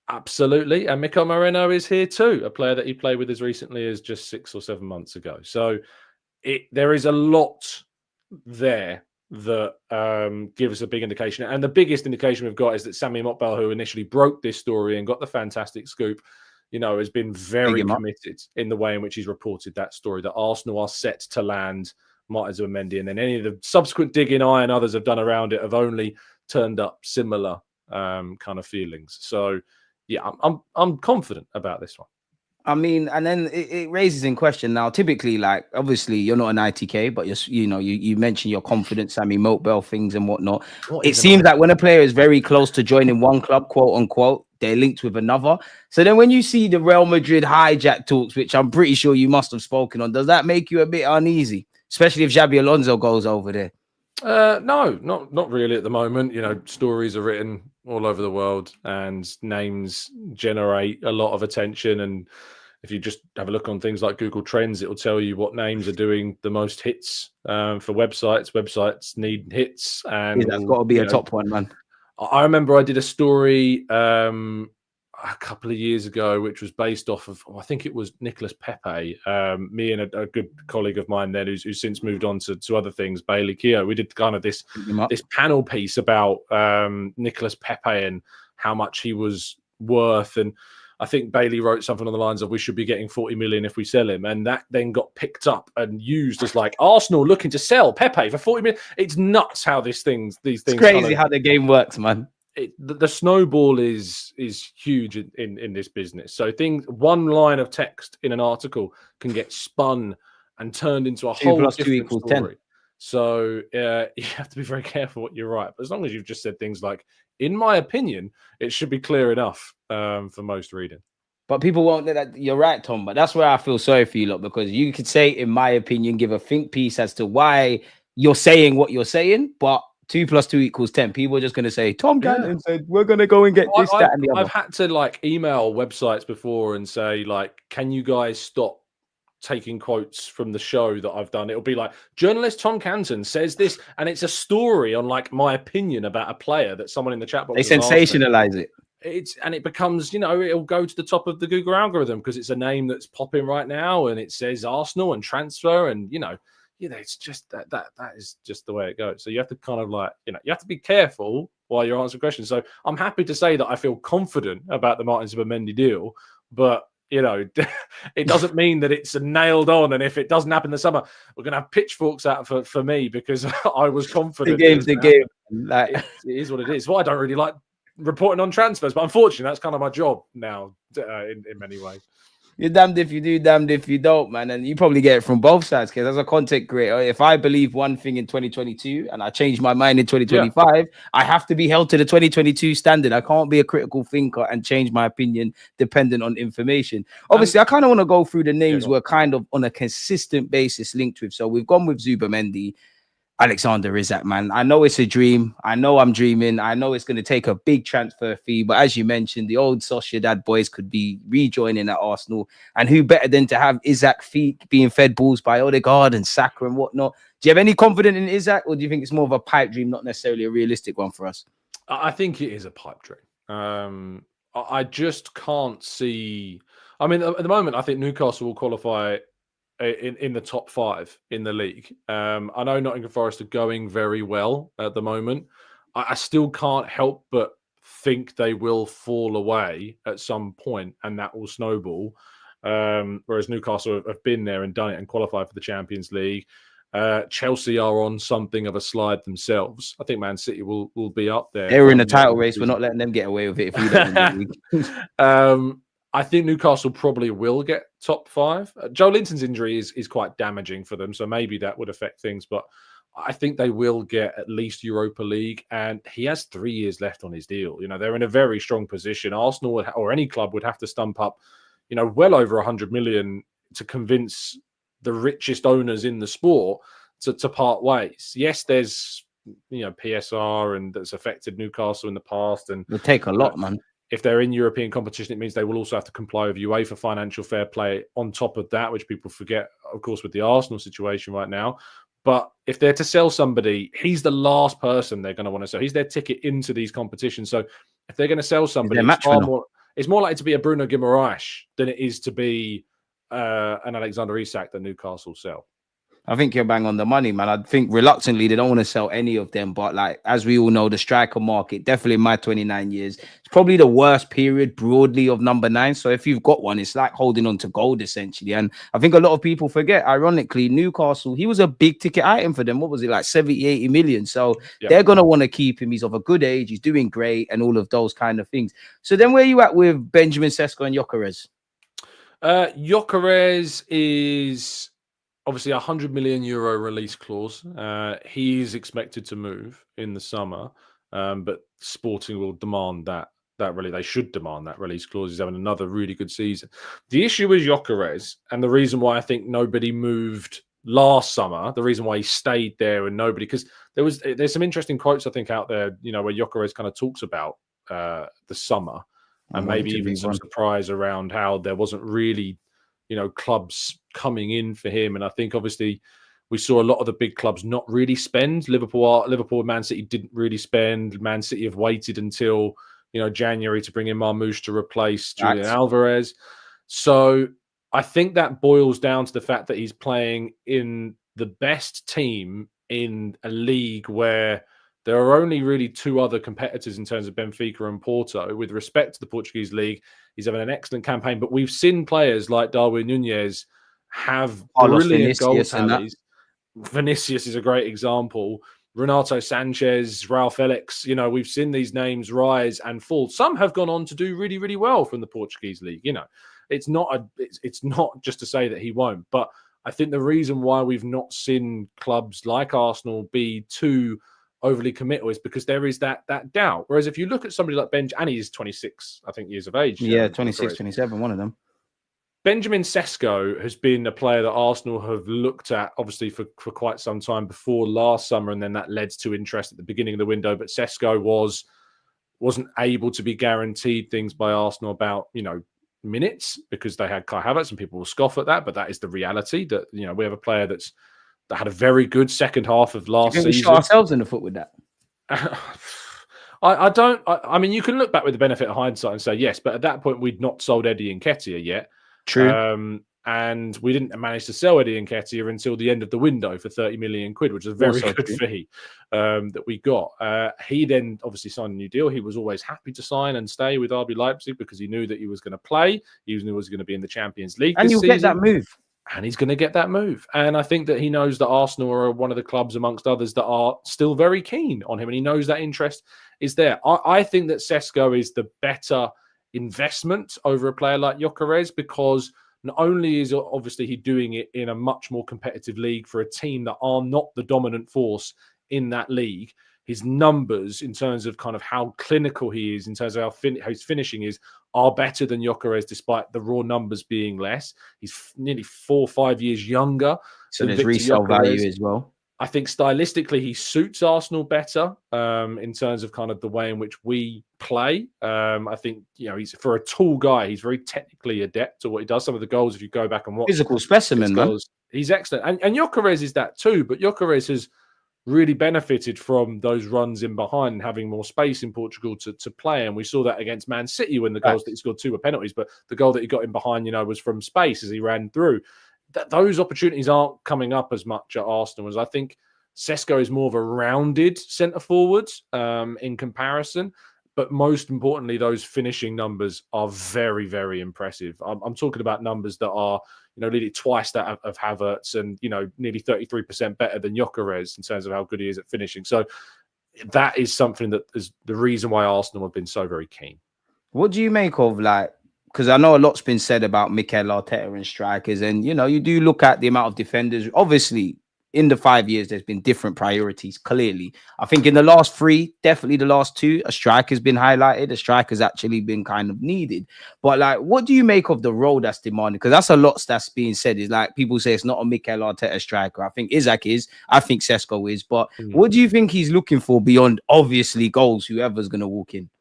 Absolutely. And Mikel Moreno is here too, a player that he played with as recently as just 6 or 7 months ago. So there is a lot there that gives a big indication. And the biggest indication we've got is that Sami Mokbel, who initially broke this story and got the fantastic scoop, you know, has been very committed in the way in which he's reported that story, that Arsenal are set to land Martin Zubimendi. And then any of the subsequent digging I and others have done around it have only turned up similar kind of feelings. So, yeah, I'm confident about this one. I mean, and then it raises in question now. Typically, like, obviously, you're not an ITK, but you mentioned your confident Sami Mokbel things and whatnot. It seems like when a player is very close to joining one club, quote unquote, they're linked with another. So then when you see the Real Madrid hijack talks, which I'm pretty sure you must have spoken on, does that make you a bit uneasy, especially if Xabi Alonso goes over there? No, not really at the moment. You know, stories are written all over the world and names generate a lot of attention. And if you just have a look on things like Google Trends, it will tell you what names are doing the most hits for websites. Websites need hits. And that's got to be a top one, man. I remember I did a story a couple of years ago, which was based off of, I think it was Nicolas Pepe, me and a good colleague of mine then who's since moved on to other things, Bailey Keogh. We did kind of this panel piece about Nicolas Pepe and how much he was worth. And I think Bailey wrote something on the lines of we should be getting 40 million if we sell him. And that then got picked up and used as like Arsenal looking to sell Pepe for 40 million. It's nuts how these things It's crazy how the game works, man. The snowball is huge in this business. So one line of text in an article can get spun and turned into a whole different story. 10. So you have to be very careful what you write. But as long as you've just said things like, in my opinion, it should be clear enough for most reading. But people won't know that. You're right, Tom. But that's where I feel sorry for you lot, because you could say, in my opinion, give a think piece as to why you're saying what you're saying, but 2 + 2 = 10. People are just going to say, Tom Gannon said, we're going to go and get this, that, and the other. I've had to like email websites before and say, like, can you guys stop taking quotes from the show that I've done? It'll be like, journalist Tom Canton says this, and it's a story on like my opinion about a player that someone in the chat box. They sensationalize it. It becomes, it'll go to the top of the Google algorithm because it's a name that's popping right now, and it says Arsenal and transfer, and it's just that is just the way it goes. So you have to kind of like, you have to be careful while you're answering questions. So I'm happy to say that I feel confident about the Martin Zubimendi deal, but it doesn't mean that it's nailed on. And if it doesn't happen in the summer, we're going to have pitchforks out for me because I was confident. The game's the game. It is what it is. Well, I don't really like reporting on transfers, but unfortunately, that's kind of my job now in many ways. You're damned if you do, damned if you don't, man. And you probably get it from both sides, because as a content creator, if I believe one thing in 2022 and I change my mind in 2025, I have to be held to the 2022 standard. I can't be a critical thinker and change my opinion dependent on information. Obviously, I kind of want to go through the names we're kind of on a consistent basis linked with. So we've gone with Zubimendi, Alexander Isak, man. I know it's a dream. I know I'm dreaming. I know it's going to take a big transfer fee. But as you mentioned, the old Sociedad boys could be rejoining at Arsenal. And who better than to have Isak feet being fed balls by Odegaard and Saka and whatnot? Do you have any confidence in Isak, or do you think it's more of a pipe dream, not necessarily a realistic one for us? I think it is a pipe dream. I just can't see. I mean, at the moment, I think Newcastle will qualify in the top 5 in the league. I know Nottingham Forest are going very well at the moment. I still can't help but think they will fall away at some point, and that will snowball. Whereas Newcastle have been there and done it and qualified for the Champions League. Chelsea are on something of a slide themselves. I think Man City will be up there. They're in the title race. We're not letting them get away with it if we don't win the league. I think Newcastle probably will get top 5. Joe Linton's injury is quite damaging for them, so maybe that would affect things. But I think they will get at least Europa League, and he has 3 years left on his deal. They're in a very strong position. Arsenal or any club would have to stump up, well over 100 million to convince the richest owners in the sport to part ways. Yes, there's PSR and that's affected Newcastle in the past, and it'll take a lot, man. If they're in European competition, it means they will also have to comply with UEFA financial fair play on top of that, which people forget, of course, with the Arsenal situation right now. But if they're to sell somebody, he's the last person they're going to want to sell. He's their ticket into these competitions. So if they're going to sell somebody, it's more likely to be a Bruno Guimaraes than it is to be an Alexander Isak that Newcastle sell. I think you're bang on the money, man. I think reluctantly they don't want to sell any of them. But like, as we all know, the striker market, definitely in my 29 years, it's probably the worst period broadly of number 9. So if you've got one, it's like holding on to gold essentially. And I think a lot of people forget, ironically, Newcastle, he was a big ticket item for them. What was it, like 70, 80 million? So they're going to want to keep him. He's of a good age. He's doing great and all of those kind of things. So then where are you at with Benjamin Sesko and Gyökeres? Gyökeres is obviously a €100 million release clause. He's expected to move in the summer, but Sporting will demand that really. They should demand that release clause. He's having another really good season. The issue with Gyökeres, and the reason why I think nobody moved last summer, the reason why he stayed there and nobody, because there's some interesting quotes I think out there, where Gyökeres kind of talks about the summer, and maybe even some surprise around how there wasn't really clubs coming in for him. And I think obviously we saw a lot of the big clubs not really spend. Liverpool and Man City didn't really spend. Man City have waited until January to bring in Marmoush to replace Julian Alvarez. So I think that boils down to the fact that he's playing in the best team in a league where there are only really two other competitors in terms of Benfica and Porto. With respect to the Portuguese league, he's having an excellent campaign, but we've seen players like Darwin Núñez have Carlos brilliant goal Vinicius and that. tallies. Vinicius is a great example. Renato Sanchez, Raul Felix, we've seen these names rise and fall. Some have gone on to do really, really well from the Portuguese league. It's not just to say that he won't, but I think the reason why we've not seen clubs like Arsenal be too overly committal is because there is that doubt. Whereas if you look at somebody like and he's 26, I think, years of age. Yeah, 26, 27, one of them. Benjamin Sesko has been a player that Arsenal have looked at, obviously, for quite some time before last summer, and then that led to interest at the beginning of the window. But Sesko wasn't able to be guaranteed things by Arsenal about, minutes, because they had Kai Havertz, and people will scoff at that. But that is the reality, that, we have a player that had a very good second half of last season. We shot ourselves in the foot with that. I mean, you can look back with the benefit of hindsight and say yes, but at that point, we'd not sold Eddie Nketiah yet. True. And we didn't manage to sell Eddie Nketiah until the end of the window for 30 million quid, which is a very good fee that we got. He then obviously signed a new deal. He was always happy to sign and stay with RB Leipzig because he knew that he was going to play. He knew he was going to be in the Champions League and you'll get that move. And he's going to get that move. And I think that he knows that Arsenal are one of the clubs amongst others that are still very keen on him. And he knows that interest is there. I think that Sesko is the better investment over a player like Gyökeres, because not only is obviously he doing it in a much more competitive league for a team that are not the dominant force in that league, his numbers in terms of kind of how clinical he is, in terms of how his finishing is, are better than Gyökeres, despite the raw numbers being less. He's nearly 4 or 5 years younger. So there's resale value as well. I think stylistically he suits Arsenal better in terms of kind of the way in which we play. I think, he's, for a tall guy, he's very technically adept at what he does. Some of the goals, if you go back and watch, physical specimen, man. He's excellent. And Gyökeres is that too, but Gyökeres has really benefited from those runs in behind and having more space in Portugal to play. And we saw that against Man City when the goals that he scored 2 were penalties, but the goal that he got in behind, was from space as he ran through. Those opportunities aren't coming up as much at Arsenal as I think. Sesko is more of a rounded centre forward in comparison. But most importantly, those finishing numbers are very, very impressive. I'm talking about numbers that are, nearly twice that of Havertz and, nearly 33% better than Gyökeres in terms of how good he is at finishing. So that is something that is the reason why Arsenal have been so very keen. What do you make of, because I know a lot's been said about Mikel Arteta and strikers, and, you do look at the amount of defenders. Obviously, in the 5 years, there's been different priorities, clearly. I think in the last 3, definitely the last 2, a striker's been highlighted. A striker's actually been kind of needed. But, what do you make of the role that's demanded? Because that's a lot that's being said. Is people say it's not a Mikel Arteta striker. I think Isak is. I think Sesko is. But what do you think he's looking for beyond, obviously, goals, whoever's going to walk in?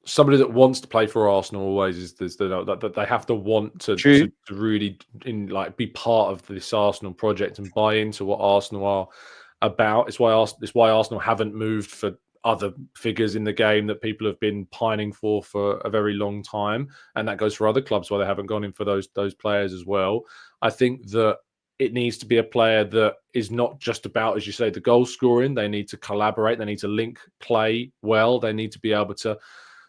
Somebody that wants to play for Arsenal always is that they have to want to really be part of this Arsenal project and buy into what Arsenal are about. It's why Arsenal haven't moved for other figures in the game that people have been pining for a very long time, and that goes for other clubs why they haven't gone in for those players as well. I think that it needs to be a player that is not just about, as you say, the goal scoring. They need to collaborate. They need to link play well. They need to be able to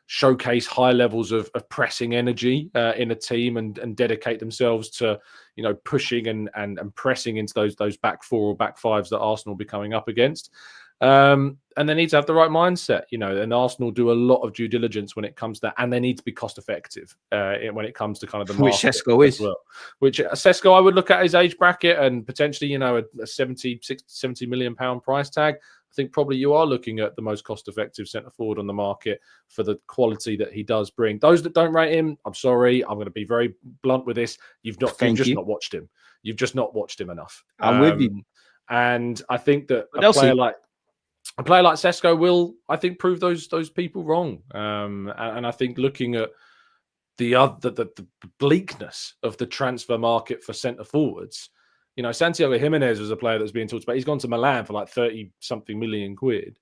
showcase high levels of pressing energy in a team and dedicate themselves to pushing and pressing into those back 4 or back 5s that Arsenal will be coming up against. And they need to have the right mindset, and Arsenal do a lot of due diligence when it comes to that, and they need to be cost effective when it comes to kind of the market. Which Sesko is. Well. Which Sesko, I would look at his age bracket and potentially, a 70 million pound price tag. I think probably you are looking at the most cost-effective centre forward on the market for the quality that he does bring. Those that don't rate him, I'm sorry, I'm going to be very blunt with this. You've just not watched him. You've just not watched him enough. I'm with you. And I think that a player like Sesko will, I think, prove those people wrong. And I think looking at the bleakness of the transfer market for centre forwards. Santiago Jimenez was a player that was being talked about. He's gone to Milan for 30-something million quid.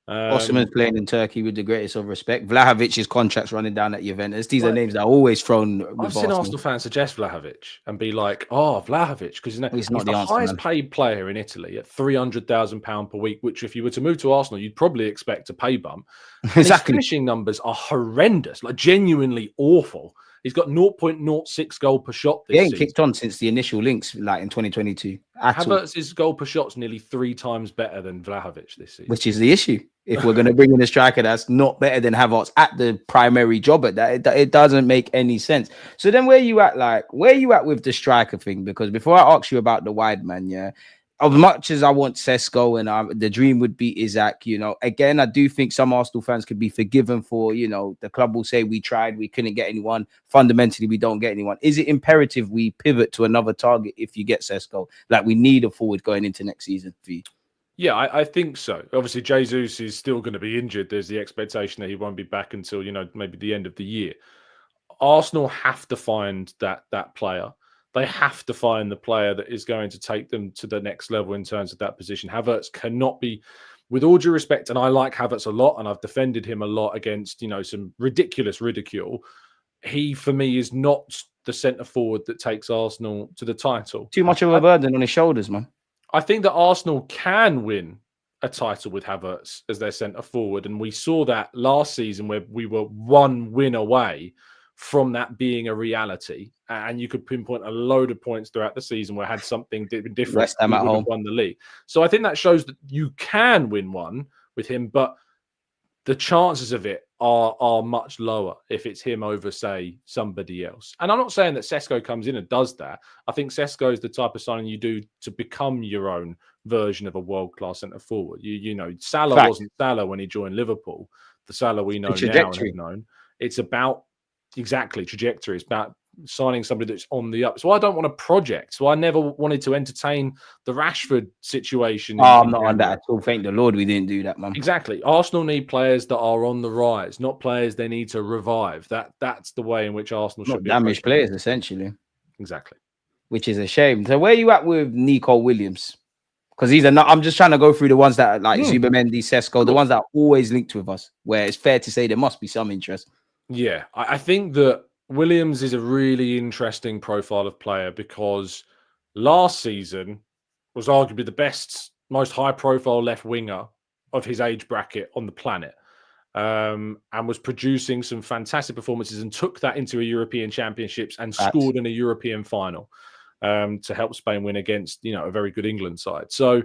Osman's playing in Turkey with the greatest of respect. Vlahovic's contract's running down at Juventus. These are names that are always thrown with I've seen Arsenal fans suggest Vlahovic and be like, "Oh, Vlahovic," because he's not the highest paid player in Italy at £300,000 per week. Which, if you were to move to Arsenal, you'd probably expect a pay bump. Exactly. His finishing numbers are horrendous, like genuinely awful. He's got 0.06 goal per shot this season. He ain't kicked on since the initial links, like in 2022. Havertz's goal per shot's nearly 3 times better than Vlahovic this season. Which is the issue. If we're going to bring in a striker that's not better than Havertz at the primary job at that, it doesn't make any sense. So then where you at with the striker thing? Because before I ask you about the wide man, as much as I want Sesko and the dream would be Isak, again, I do think some Arsenal fans could be forgiven for, the club will say we tried, we couldn't get anyone. Fundamentally, we don't get anyone. Is it imperative we pivot to another target if you get Sesko? Like we need a forward going into next season for you? Yeah, I think so. Obviously, Jesus is still going to be injured. There's the expectation that he won't be back until, maybe the end of the year. Arsenal have to find that player. They have to find the player that is going to take them to the next level in terms of that position. Havertz cannot be, with all due respect, and I like Havertz a lot, and I've defended him a lot against, some ridiculous ridicule. He, for me, is not the centre forward that takes Arsenal to the title. Too much of a burden on his shoulders, man. I think that Arsenal can win a title with Havertz as their centre forward. And we saw that last season where we were 1 win away from that being a reality. And you could pinpoint a load of points throughout the season where had something different, West Ham at home won the league. So I think that shows that you can win one with him, but the chances of it are much lower if it's him over, say, somebody else. And I'm not saying that Sesko comes in and does that. I think Sesko is the type of signing you do to become your own version of a world-class centre forward. Salah wasn't Salah when he joined Liverpool. The Salah we know now and have known. It's about trajectory. It's about signing somebody that's on the up. So I don't want a project. So I never wanted to entertain the Rashford situation. I'm not on that at all. Thank the Lord we didn't do that, man. Exactly. Arsenal need players that are on the rise, not players they need to revive. That's the way in which Arsenal should be. Damaged players, essentially. Exactly. Which is a shame. So where are you at with Nico Williams? Because these are not. I'm just trying to go through the ones that are like Zubimendi, Sesko, the ones that are always linked with us, where it's fair to say there must be some interest. Yeah, I think that Williams is a really interesting profile of player because last season was arguably the best, most high-profile left winger of his age bracket on the planet, and was producing some fantastic performances and took that into a European Championships and scored in a European final to help Spain win against a very good England side. So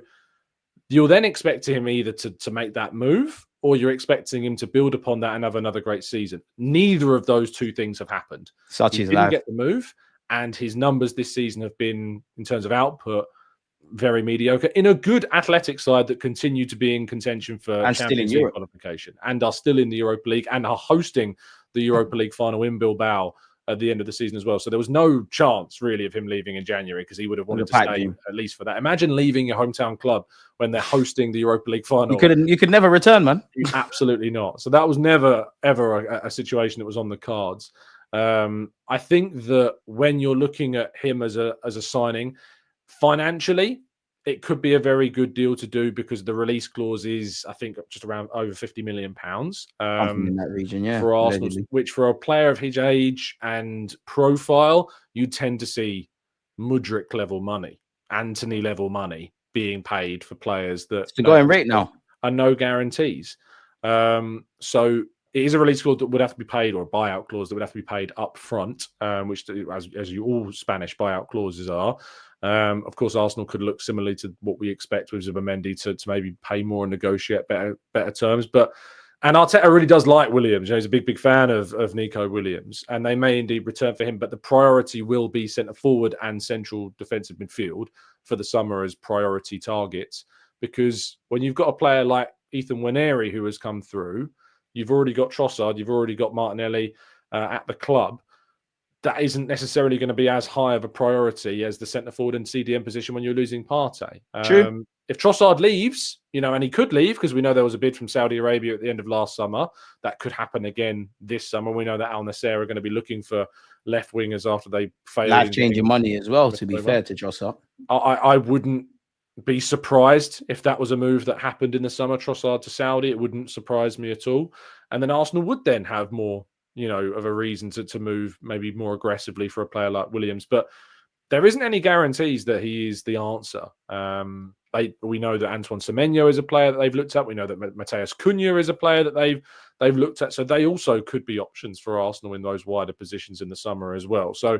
you're then expecting him either to make that move, or you're expecting him to build upon that and have another great season. Neither of those two things have happened. He didn't get the move, and his numbers this season have been, in terms of output, very mediocre in a good athletic side that continue to be in contention for Champions League qualification and are still in the Europa League and are hosting the Europa League final in Bilbao at the end of the season as well. So there was no chance really of him leaving in January because he would have wanted to stay at least for that. Imagine leaving your hometown club when they're hosting the Europa League final. You could never return, man. Absolutely not. So that was never, ever a situation that was on the cards. I think that when you're looking at him as a signing, financially, it could be a very good deal to do because the release clause is, I think, just around over £50 million. In that region, yeah. For Arsenal, which for a player of his age and profile, you tend to see Mudryk level money, Anthony level money being paid for players that it's the going rate now are no guarantees. So it is a release clause that would have to be paid, or a buyout clause that would have to be paid up front, which, as you all Spanish buyout clauses are. Of course, Arsenal could look similarly to what we expect with Zubimendi to maybe pay more and negotiate better terms. And Arteta really does like Williams. He's a big fan of Nico Williams, and they may indeed return for him. But the priority will be centre forward and central defensive midfield for the summer as priority targets. Because when you've got a player like Ethan Nwaneri who has come through, you've already got Trossard, you've already got Martinelli at the club. That isn't necessarily going to be as high of a priority as the centre forward and CDM position when you're losing Partey. True. If Trossard leaves, and he could leave because we know there was a bid from Saudi Arabia at the end of last summer. That could happen again this summer. We know that Al Nassr are going to be looking for left wingers after they failed. Life-changing money as well, to be fair to Trossard. I wouldn't be surprised if that was a move that happened in the summer, Trossard to Saudi. It wouldn't surprise me at all. And then Arsenal would then have more, of a reason to move maybe more aggressively for a player like Williams. But there isn't any guarantees that he is the answer. We know that Antoine Semenyo is a player that they've looked at. We know that Mateus Cunha is a player that they've looked at. So they also could be options for Arsenal in those wider positions in the summer as well. So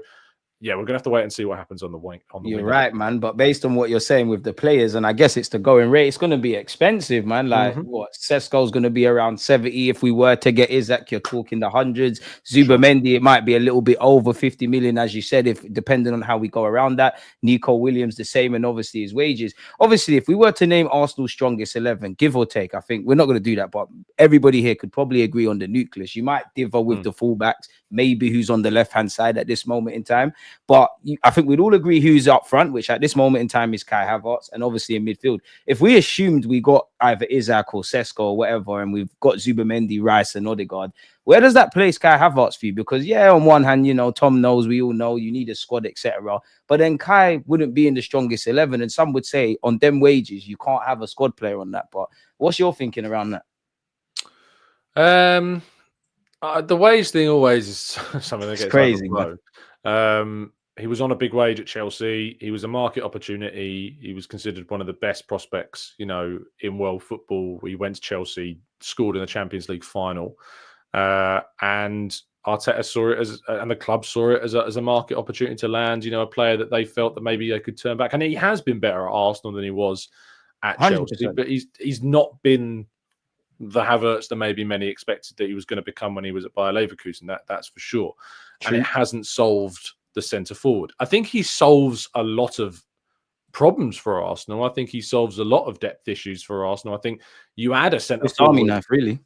yeah, we're gonna have to wait and see what happens on the wing. You're right, man. But based on what you're saying with the players, and I guess it's the going rate, it's gonna be expensive, man. Like what Sesko's gonna be around 70. If we were to get Isak, you're talking the hundreds. Zubimendi, it might be a little bit over 50 million, as you said, if depending on how we go around that. Nico Williams, the same, and obviously his wages. Obviously, if we were to name Arsenal's strongest 11, give or take, I think we're not gonna do that, but everybody here could probably agree on the nucleus. You might differ with the fullbacks, maybe who's on the left-hand side at this moment in time. But I think we'd all agree who's up front, which at this moment in time is Kai Havertz, and obviously in midfield. If we assumed we got either Isak or Sesko or whatever, and we've got Zubimendi, Rice, and Odegaard, where does that place Kai Havertz for you? Because yeah, on one hand, Tom knows, we all know you need a squad, etc. But then Kai wouldn't be in the strongest 11, and some would say on them wages you can't have a squad player on that. But what's your thinking around that? The wage thing always is something that gets crazy. He was on a big wage at Chelsea. He was a market opportunity. He was considered one of the best prospects, in world football. He went to Chelsea, scored in the Champions League final, and Arteta saw it and the club saw it as a market opportunity to land, a player that they felt that maybe they could turn back. And he has been better at Arsenal than he was at 100%. Chelsea, but he's not been the Havertz that maybe many expected that he was going to become when he was at Bayer Leverkusen. That's for sure. True. And it hasn't solved the centre forward. I think he solves a lot of problems for Arsenal. I think he solves a lot of depth issues for Arsenal. I think you add a centre forward. Army knife, really.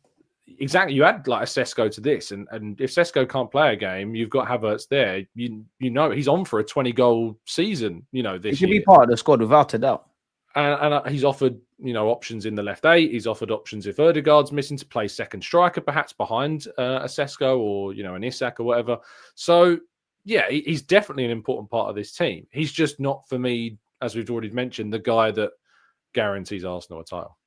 Exactly. You add like a Sesko to this, and if Sesko can't play a game, you've got Havertz there. He's on for a 20-goal season. This year. He should be part of the squad without a doubt. And he's offered, options in the left eight. He's offered options if Odegaard's missing to play second striker, perhaps behind a Sesko or, an Isak or whatever. So, yeah, he's definitely an important part of this team. He's just not, for me, as we've already mentioned, the guy that guarantees Arsenal a title.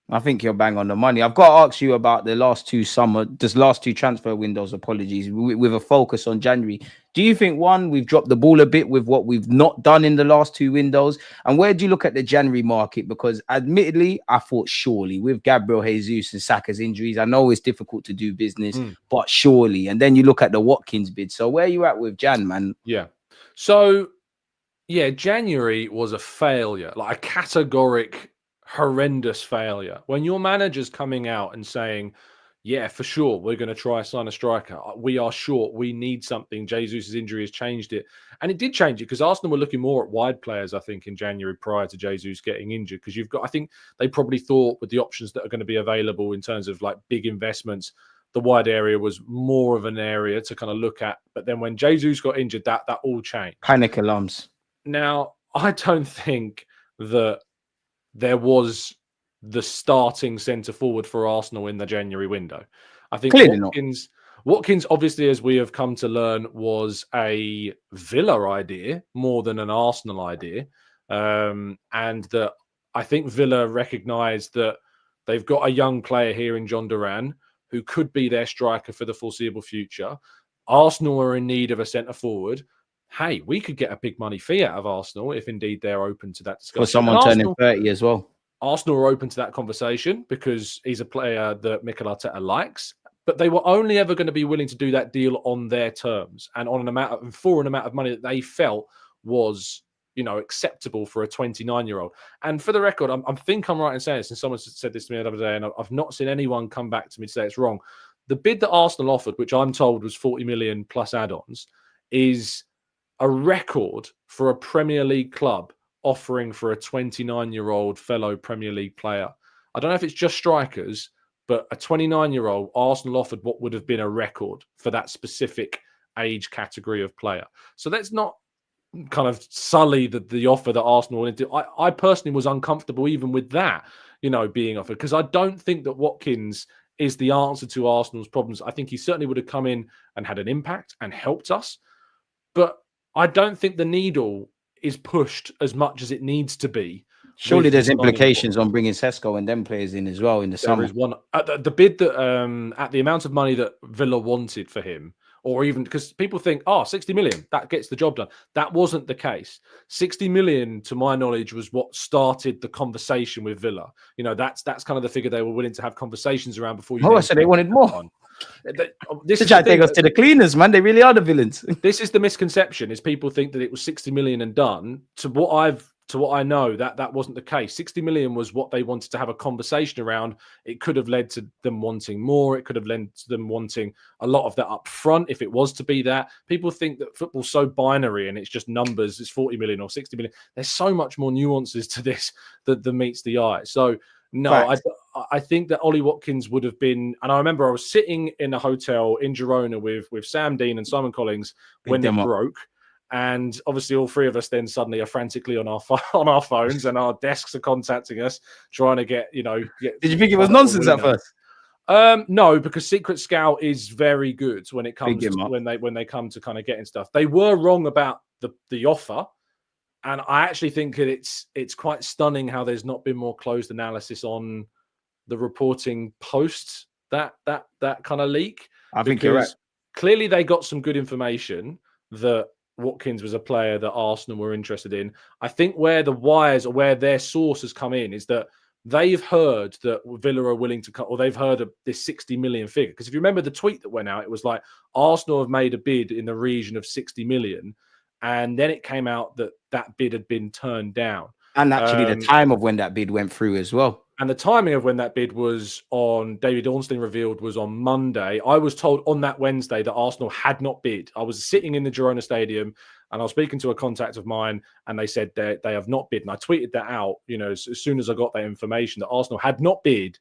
I think you're bang on the money. I've got to ask you about the last two transfer windows, apologies, with a focus on January. Do you think, one, we've dropped the ball a bit with what we've not done in the last two windows? And where do you look at the January market? Because admittedly, I thought surely with Gabriel Jesus and Saka's injuries, I know it's difficult to do business, but surely. And then you look at the Watkins bid. So where are you at with Jan, man? Yeah. So, yeah, January was a failure, like a categoric horrendous failure. When your manager's coming out and saying, yeah, for sure, we're going to try sign a striker. We are short. We need something. Jesus' injury has changed it. And it did change it because Arsenal were looking more at wide players, I think, in January prior to Jesus getting injured. Because I think they probably thought with the options that are going to be available in terms of like big investments, the wide area was more of an area to kind of look at. But then when Jesus got injured, that all changed. Panic alarms. Now, I don't think that there was the starting centre forward for Arsenal in the January window. I think Watkins, obviously, as we have come to learn, was a Villa idea more than an Arsenal idea. And that I think Villa recognised that they've got a young player here in John Duran who could be their striker for the foreseeable future. Arsenal are in need of a centre forward. Hey, we could get a big money fee out of Arsenal if indeed they're open to that discussion. For someone turning 30 as well. Arsenal are open to that conversation because he's a player that Mikel Arteta likes, but they were only ever going to be willing to do that deal on their terms and for an amount of money that they felt was, acceptable for a 29-year-old. And for the record, I think I'm right in saying this, and someone said this to me the other day, and I've not seen anyone come back to me to say it's wrong. The bid that Arsenal offered, which I'm told was 40 million plus add-ons, is a record for a Premier League club offering for a 29-year-old fellow Premier League player. I don't know if it's just strikers, but a 29-year-old, Arsenal offered what would have been a record for that specific age category of player. So let's not kind of sully the offer that Arsenal wanted to. I personally was uncomfortable even with that, being offered, because I don't think that Watkins is the answer to Arsenal's problems. I think he certainly would have come in and had an impact and helped us, but I don't think the needle is pushed as much as it needs to be Surely there's the signing implications on bringing Sesko and them players in as well in the summer. There is one the bid that at the amount of money that Villa wanted for him, or even because people think, 60 million, that gets the job done. That wasn't the case. 60 million, to my knowledge, was what started the conversation with Villa. You know, that's kind of the figure they were willing to have conversations around before you. Oh, so they wanted more. This is trying to take us to the cleaners, man. They really are the villains. This is the misconception: is people think that it was 60 million and done. To what I know, that wasn't the case. 60 million was what they wanted to have a conversation around. It could have led to them wanting more. It could have led to them wanting a lot of that up front if it was to be that. People think that football's so binary and it's just numbers. It's 40 million or 60 million. There's so much more nuances to this that meets the eye. So no, I think that Ollie Watkins would have been, and I remember I was sitting in a hotel in Girona with Sam Dean and Simon Collins when it broke. And obviously, all three of us then suddenly are frantically on our phones, and our desks are contacting us, trying to get. Did you think it was nonsense at first? No, because Secret Scout is very good when it comes to when they come to kind of getting stuff. They were wrong about the offer, and I actually think that it's quite stunning how there's not been more closed analysis on the reporting post that kind of leak. I think you're right. Clearly, they got some good information that Watkins was a player that Arsenal were interested in. I think where the wires or where their source has come in is that they've heard that Villa are willing to cut, or they've heard of this 60 million figure. Because if you remember the tweet that went out, it was like Arsenal have made a bid in the region of 60 million. And then it came out that bid had been turned down. And actually the time of when that bid went through as well. And the timing of when that bid was on, David Ornstein revealed, was on Monday. I was told on that Wednesday that Arsenal had not bid. I was sitting in the Girona Stadium and I was speaking to a contact of mine and they said they have not bid. And I tweeted that out, as soon as I got that information that Arsenal had not bid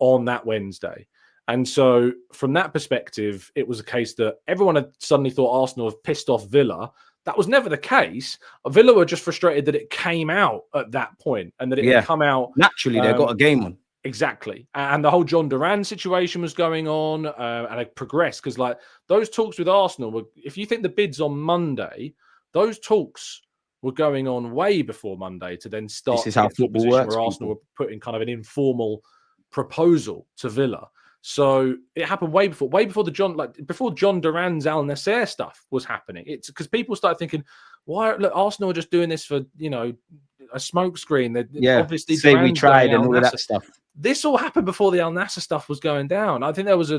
on that Wednesday. And so from that perspective, it was a case that everyone had suddenly thought Arsenal have pissed off Villa. That was never the case. Villa were just frustrated that it came out at that point and that it had come out. Naturally, they got a game on. Exactly. And the whole John Duran situation was going on and it progressed because those talks with Arsenal were, if you think the bid's on Monday, those talks were going on way before Monday to then start. This is how football works. Where Arsenal were putting kind of an informal proposal to Villa. So it happened way before before John Duran's Al Nasser stuff was happening. It's because people started thinking, Arsenal are just doing this for, a smokescreen. Obviously say we tried and all of that stuff. This all happened before the Al Nasser stuff was going down. I think there was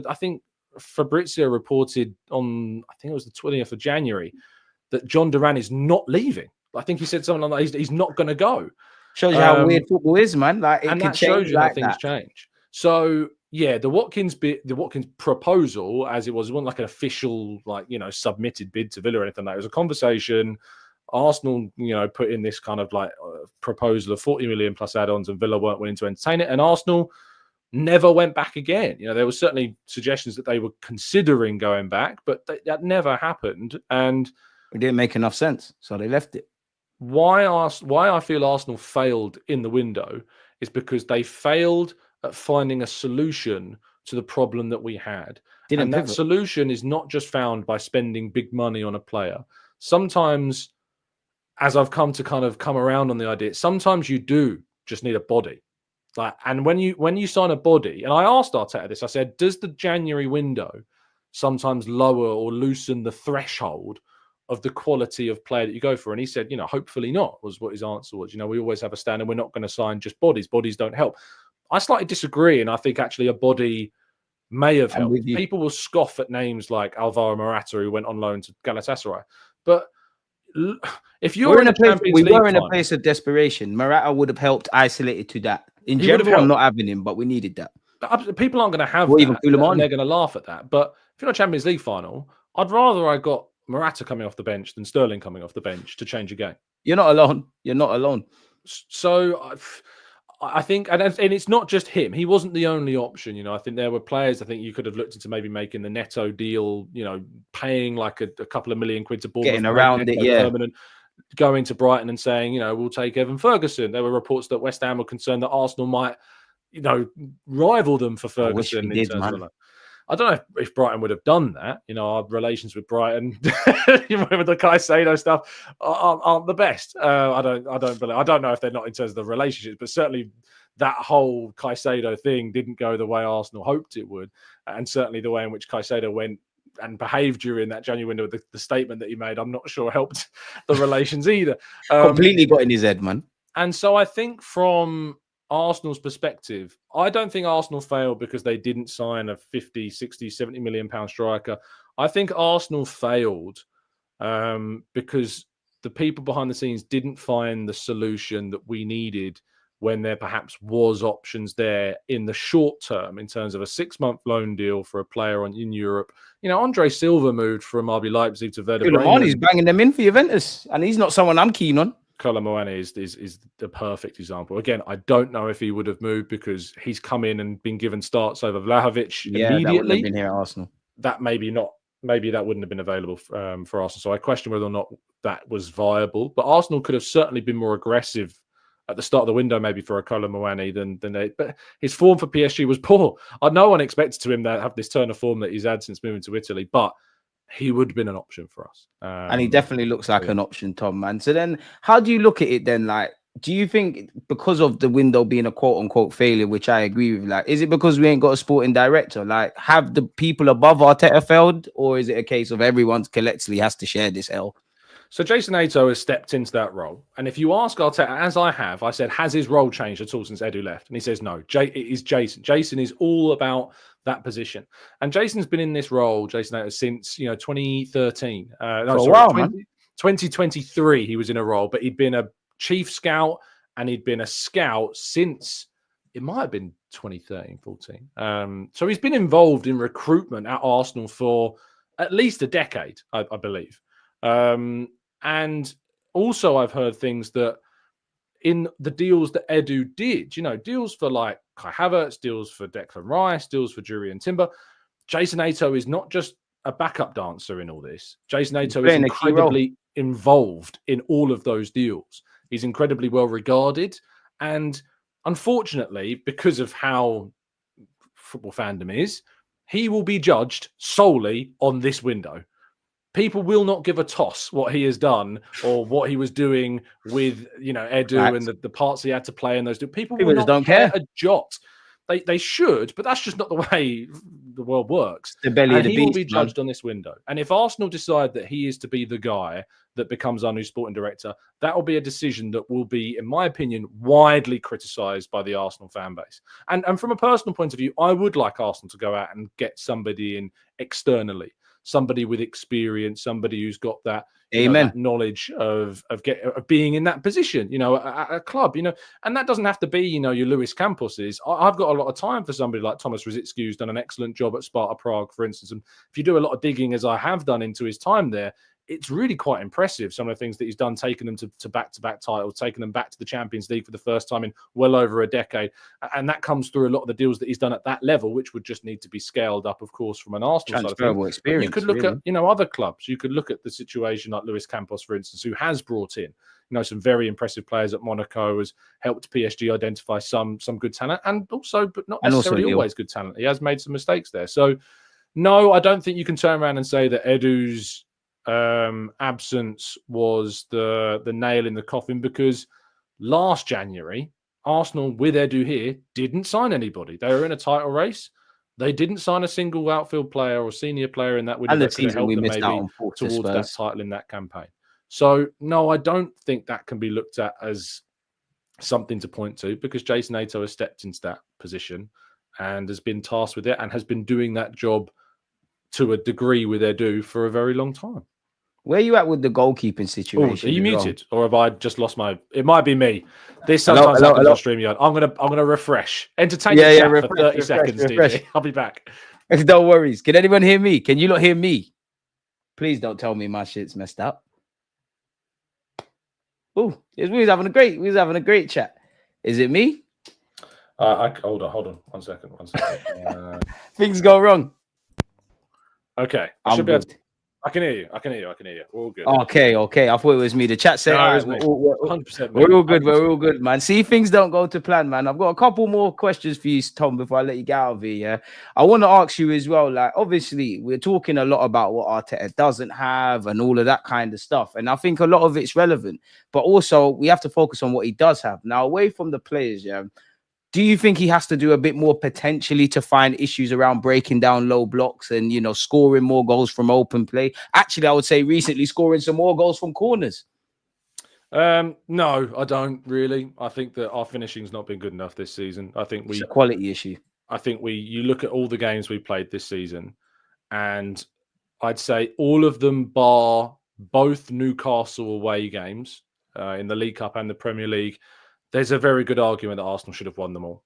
Fabrizio reported on, I think it was the 20th of January, that John Duran is not leaving. I think he said something like that. He's not going to go. Shows you how weird football is, man. And that shows you how things change. So yeah, the Watkins proposal, as it wasn't like an official, submitted bid to Villa or anything like that. It was a conversation. Arsenal, put in this kind of proposal of 40 million plus add-ons, and Villa weren't willing to entertain it. And Arsenal never went back again. There were certainly suggestions that they were considering going back, but that never happened. And it didn't make enough sense, so they left it. Why I feel Arsenal failed in the window is because they failed at finding a solution to the problem that we had. And that solution is not just found by spending big money on a player. Sometimes, as I've come around on the idea, sometimes you do just need a body. And when you sign a body, and I asked Arteta this, I said, does the January window sometimes lower or loosen the threshold of the quality of player that you go for? And he said, hopefully not, was what his answer was. We always have a stand and we're not going to sign just bodies. Bodies don't help. I slightly disagree, and I think actually a body may have helped. People will scoff at names like Alvaro Morata, who went on loan to Galatasaray. But if you're in a place of desperation, Morata would have helped isolated to that. In general, I'm not having him, but we needed that. People aren't going to have that, even and they're going to laugh at that. But if you're in a Champions League final, I'd rather I got Morata coming off the bench than Sterling coming off the bench to change a game. You're not alone. You're not alone. So I think, and it's not just him. He wasn't the only option. I think there were players. I think you could have looked into maybe making the Neto deal. Paying a couple of million quid to Bournemouth, getting around it, permanent, going to Brighton and saying, we'll take Evan Ferguson. There were reports that West Ham were concerned that Arsenal might, rival them for Ferguson. I don't know if Brighton would have done that. Our relations with Brighton, with the Caicedo stuff, aren't the best. I don't know if they're not in terms of the relationships, but certainly that whole Caicedo thing didn't go the way Arsenal hoped it would, and certainly the way in which Caicedo went and behaved during that January window, the statement that he made, I'm not sure helped the relations either. Completely got in his head, man. And so I think from Arsenal's perspective, I don't think Arsenal failed because they didn't sign a 50, 60, 70 million pound striker. I think Arsenal failed because the people behind the scenes didn't find the solution that we needed when there perhaps was options there in the short term in terms of a 6-month loan deal for a player in Europe. Andre Silva moved from RB Leipzig to Werder Bremen. He's banging them in for Juventus, and he's not someone I'm keen on. Kolomoani is the perfect example. Again, I don't know if he would have moved because he's come in and been given starts over Vlahovic immediately. That wouldn't have been here at Arsenal. That maybe that wouldn't have been available for Arsenal. So I question whether or not that was viable. But Arsenal could have certainly been more aggressive at the start of the window, maybe for a Kolomoani than they. But his form for PSG was poor. No one expected him to have this turn of form that he's had since moving to Italy, but he would have been an option for us. And he definitely looks like an option, Tom, man. So then how do you look at it then? Like, do you think because of the window being a quote unquote failure, which I agree with, like, is it because we ain't got a sporting director? Like, have the people above Arteta failed, or is it a case of everyone collectively has to share this L? So Jason Ato has stepped into that role. And if you ask Arteta, as I have, I said, has his role changed at all since Edu left? And he says, no, it is Jason. Jason is all about that position. And Jason's been in this role, Jason Ato, since 2013. 2023 he was in a role, but he'd been a chief scout and he'd been a scout since, it might have been 2013, 14. So he's been involved in recruitment at Arsenal for at least a decade, I believe. And also I've heard things that in the deals that Edu did, deals for like Kai Havertz, deals for Declan Rice, deals for Jurian Timber. Jason Ato is not just a backup dancer in all this. Jason Ato is incredibly involved in all of those deals. He's incredibly well regarded. And unfortunately, because of how football fandom is, he will be judged solely on this window. People will not give a toss what he has done or what he was doing with, Edu and the parts he had to play in those. People will not don't care a jot. They should, but that's just not the way the world works. The belly of the beast, he will be judged on this window. And if Arsenal decide that he is to be the guy that becomes our new sporting director, that will be a decision that will be, in my opinion, widely criticised by the Arsenal fan base. And from a personal point of view, I would like Arsenal to go out and get somebody in externally. Somebody with experience, somebody who's got that, that knowledge of being in that position, at a club, and that doesn't have to be, your Luis Camposes. I've got a lot of time for somebody like Thomas Rosicky, who's done an excellent job at Sparta Prague, for instance. And if you do a lot of digging, as I have done into his time there, it's really quite impressive, some of the things that he's done, taking them to back-to-back titles, taking them back to the Champions League for the first time in well over a decade. And that comes through a lot of the deals that he's done at that level, which would just need to be scaled up, of course, from an Arsenal side of things. Experience, you could look at, other clubs. You could look at the situation like Luis Campos, for instance, who has brought in, some very impressive players at Monaco, has helped PSG identify some good talent, and also, but not necessarily always good talent. He has made some mistakes there. So, no, I don't think you can turn around and say that Edu's absence was the nail in the coffin, because last January Arsenal with Edu here didn't sign anybody. They were in a title race. They didn't sign a single outfield player or senior player in that window that could help them maybe towards that title in that campaign. So no, I don't think that can be looked at as something to point to, because Jason Ato has stepped into that position and has been tasked with it and has been doing that job to a degree with Edu for a very long time. Where are you at with the goalkeeping situation? Are you muted, or have I just lost my? It might be me. This sometimes happens on StreamYard. I'm gonna refresh. Entertain the chat for 30 seconds, DJ. I'll be back. No worries. Can anyone hear me? Can you not hear me? Please don't tell me my shit's messed up. Oh, we was having a great chat. Is it me? Hold on. One second. Things go wrong. Okay, I should be able to. I can hear you. I can hear you. We're all good. Okay. I thought it was me. The chat said, No, all right, 100%. we're all good. We're all good, man. See, things don't go to plan, man. I've got a couple more questions for you, Tom, before I let you get out of here. Yeah, I want to ask you as well. Like, obviously, we're talking a lot about what Arteta doesn't have and all of that kind of stuff, and I think a lot of it's relevant. But also, we have to focus on what he does have. Now, away from the players, yeah. Do you think he has to do a bit more potentially to find issues around breaking down low blocks and, scoring more goals from open play? Actually, I would say recently scoring some more goals from corners. No, I don't really. I think that our finishing's not been good enough this season. I think it's a quality issue. I think you look at all the games we played this season, and I'd say all of them bar both Newcastle away games in the League Cup and the Premier League. There's a very good argument that Arsenal should have won them all.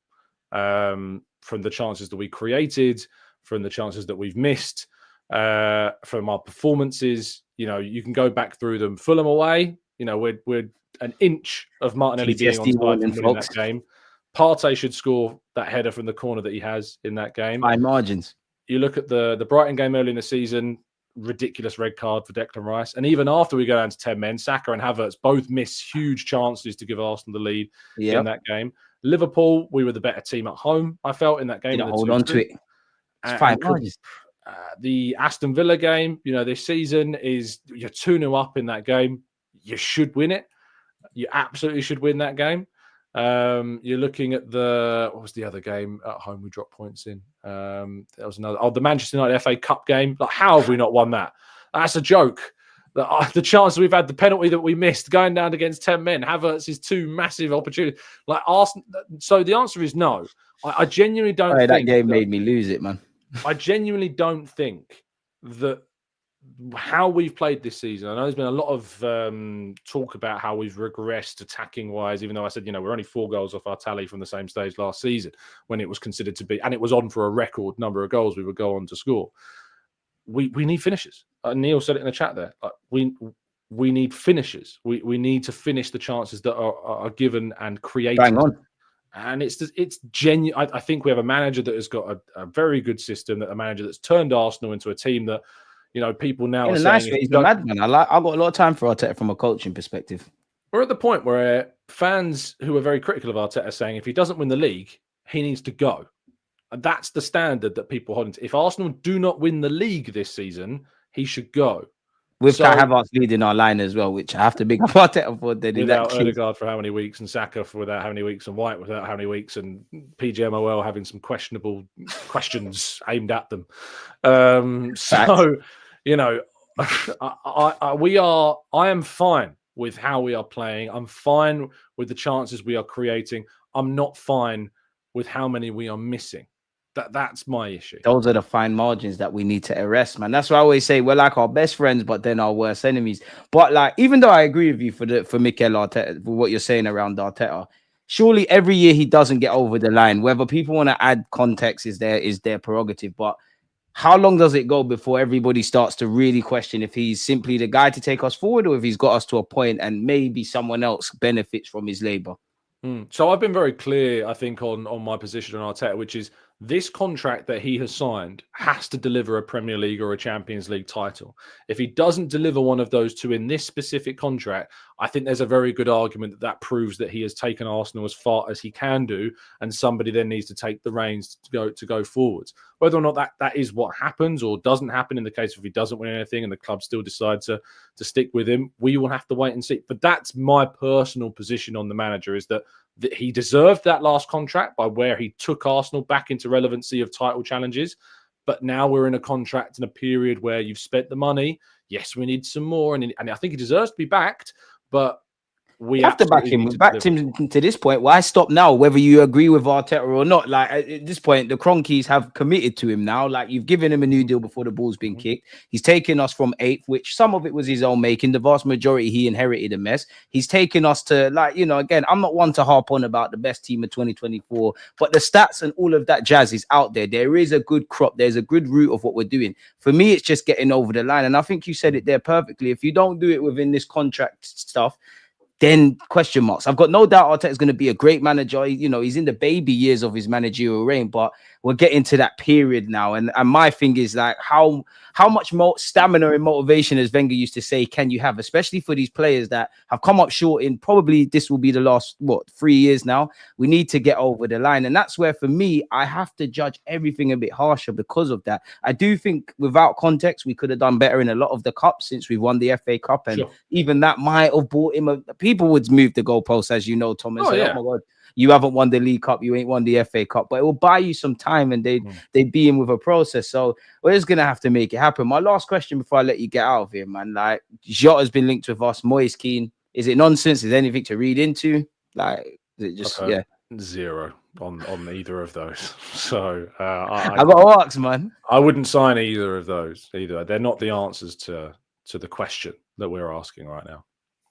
From the chances that we created, from the chances that we've missed, from our performances. You can go back through them. Fulham away, we're an inch of Martinelli being on side and winning that game. Partey should score that header from the corner that he has in that game. High margins. You look at the Brighton game early in the season, ridiculous red card for Declan Rice. And even after we go down to 10 men, Saka and Havertz both miss huge chances to give Arsenal the lead in that game. Liverpool, we were the better team at home, I felt, in that game. Hold on to it. It's fine. The Aston Villa game, this season is you're 2-0 up in that game. You should win it. You absolutely should win that game. You're looking at what was the other game at home we dropped points in? There was another. The Manchester United FA Cup game. Like, how have we not won that? That's a joke. The chance we've had, the penalty that we missed, going down against 10 men, Havertz's two massive opportunities. Like Arsenal. So the answer is no. I genuinely don't think that game made me lose it, man. I genuinely don't think that how we've played this season. I know there's been a lot of talk about how we've regressed attacking wise, even though I said, we're only 4 goals off our tally from the same stage last season when it was considered to be, and it was on for a record number of goals we would go on to score. We need finishers. Neil said it in the chat there. We need finishers. We need to finish the chances that are given and created. Bang on. And it's genuine. I think we have a manager that has got a very good system, that a manager that's turned Arsenal into a team that, people now are saying he's a madman. I've got a lot of time for Arteta from a coaching perspective. We're at the point where fans who are very critical of Arteta are saying if he doesn't win the league, he needs to go. And that's the standard that people hold. If Arsenal do not win the league this season, he should go. With Kai Havertz leading our line as well, which I have to big up Arteta for. Without Odegaard for how many weeks, and Saka for without how many weeks, and White without how many weeks, and PGMOL having some questionable questions aimed at them. I am fine with how we are playing. I'm fine with the chances we are creating. I'm not fine with how many we are missing. That's my issue. Those are the fine margins that we need to arrest, man. That's why I always say we're like our best friends, but then our worst enemies. But like, even though I agree with you for Mikel Arteta, for what you're saying around Arteta, surely every year he doesn't get over the line. Whether people want to add context is their prerogative. But how long does it go before everybody starts to really question if he's simply the guy to take us forward, or if he's got us to a point and maybe someone else benefits from his labor? So I've been very clear, I think, on my position on Arteta, which is this contract that he has signed has to deliver a Premier League or a Champions League title. If he doesn't deliver one of those two in this specific contract, I think there's a very good argument that proves that he has taken Arsenal as far as he can do, and somebody then needs to take the reins to go forwards. Whether or not that is what happens or doesn't happen in the case if he doesn't win anything and the club still decide to stick with him, we will have to wait and see. But that's my personal position on the manager, is that he deserved that last contract by where he took Arsenal back into relevancy of title challenges. But now we're in a contract in a period where you've spent the money. Yes, we need some more. And I think he deserves to be backed, but we have to back him. We backed him to this point. Why stop now? Whether you agree with Arteta or not, like at this point, the Cronkies have committed to him now. Like, you've given him a new deal before the ball's been kicked. He's taken us from 8th, which some of it was his own making. The vast majority, he inherited a mess. He's taken us to, like, again, I'm not one to harp on about the best team of 2024, but the stats and all of that jazz is out there. There is a good crop. There's a good root of what we're doing. For me, it's just getting over the line. And I think you said it there perfectly. If you don't do it within this contract stuff, then question marks. I've got no doubt Arteta is going to be a great manager. You know, he's in the baby years of his managerial reign, but we're getting to that period now. And my thing is like, how much more stamina and motivation, as Wenger used to say, can you have, especially for these players that have come up short in probably this will be the last, 3 years now. We need to get over the line. And that's where, for me, I have to judge everything a bit harsher because of that. I do think without context, we could have done better in a lot of the cups since we've won the FA Cup. And even that might have brought him people would move the goalposts, as you know, Tom, and say, oh my God, you haven't won the League Cup, you ain't won the FA Cup, but it will buy you some time, and they'd be in with a process. So we're just going to have to make it happen. My last question before I let you get out of here, man, like, Jota's been linked with us, Moyes keen. Is it nonsense? Is there anything to read into? Like, is it just, Zero on either of those. So I got to ask, man. I wouldn't sign either of those either. They're not the answers to the question that we're asking right now.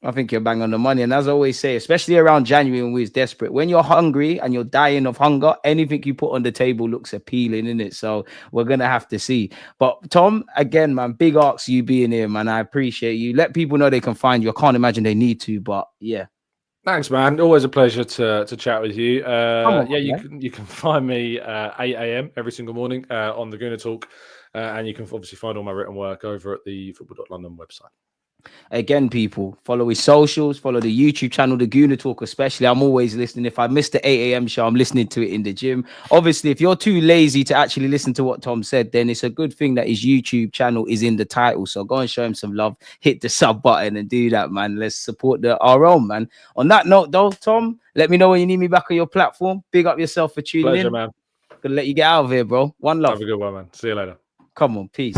I think you're bang on the money. And as I always say, especially around January when we're desperate, when you're hungry and you're dying of hunger, anything you put on the table looks appealing, innit? So we're going to have to see. But Tom, again, man, big arcs you being here, man. I appreciate you. Let people know they can find you. I can't imagine they need to, but yeah. Thanks, man. Always a pleasure to chat with you. You can find me 8 a.m. every single morning on the Gooner Talk. And you can obviously find all my written work over at the football.london website. Again, people, follow his socials, follow the YouTube channel, the Gooner Talk especially. I'm always listening. If I missed the 8 a.m. show, I'm listening to it in the gym. Obviously, if you're too lazy to actually listen to what Tom said, then it's a good thing that his YouTube channel is in the title. So go and show him some love. Hit the sub button and do that, man. Let's support our own, man. On that note, though, Tom, let me know when you need me back on your platform. Big up yourself for tuning in. Man. Gonna let you get out of here, bro. One love. Have a good one, man. See you later. Come on, peace.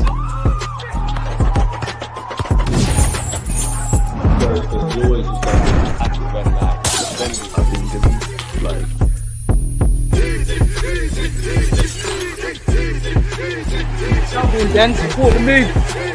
Support the move.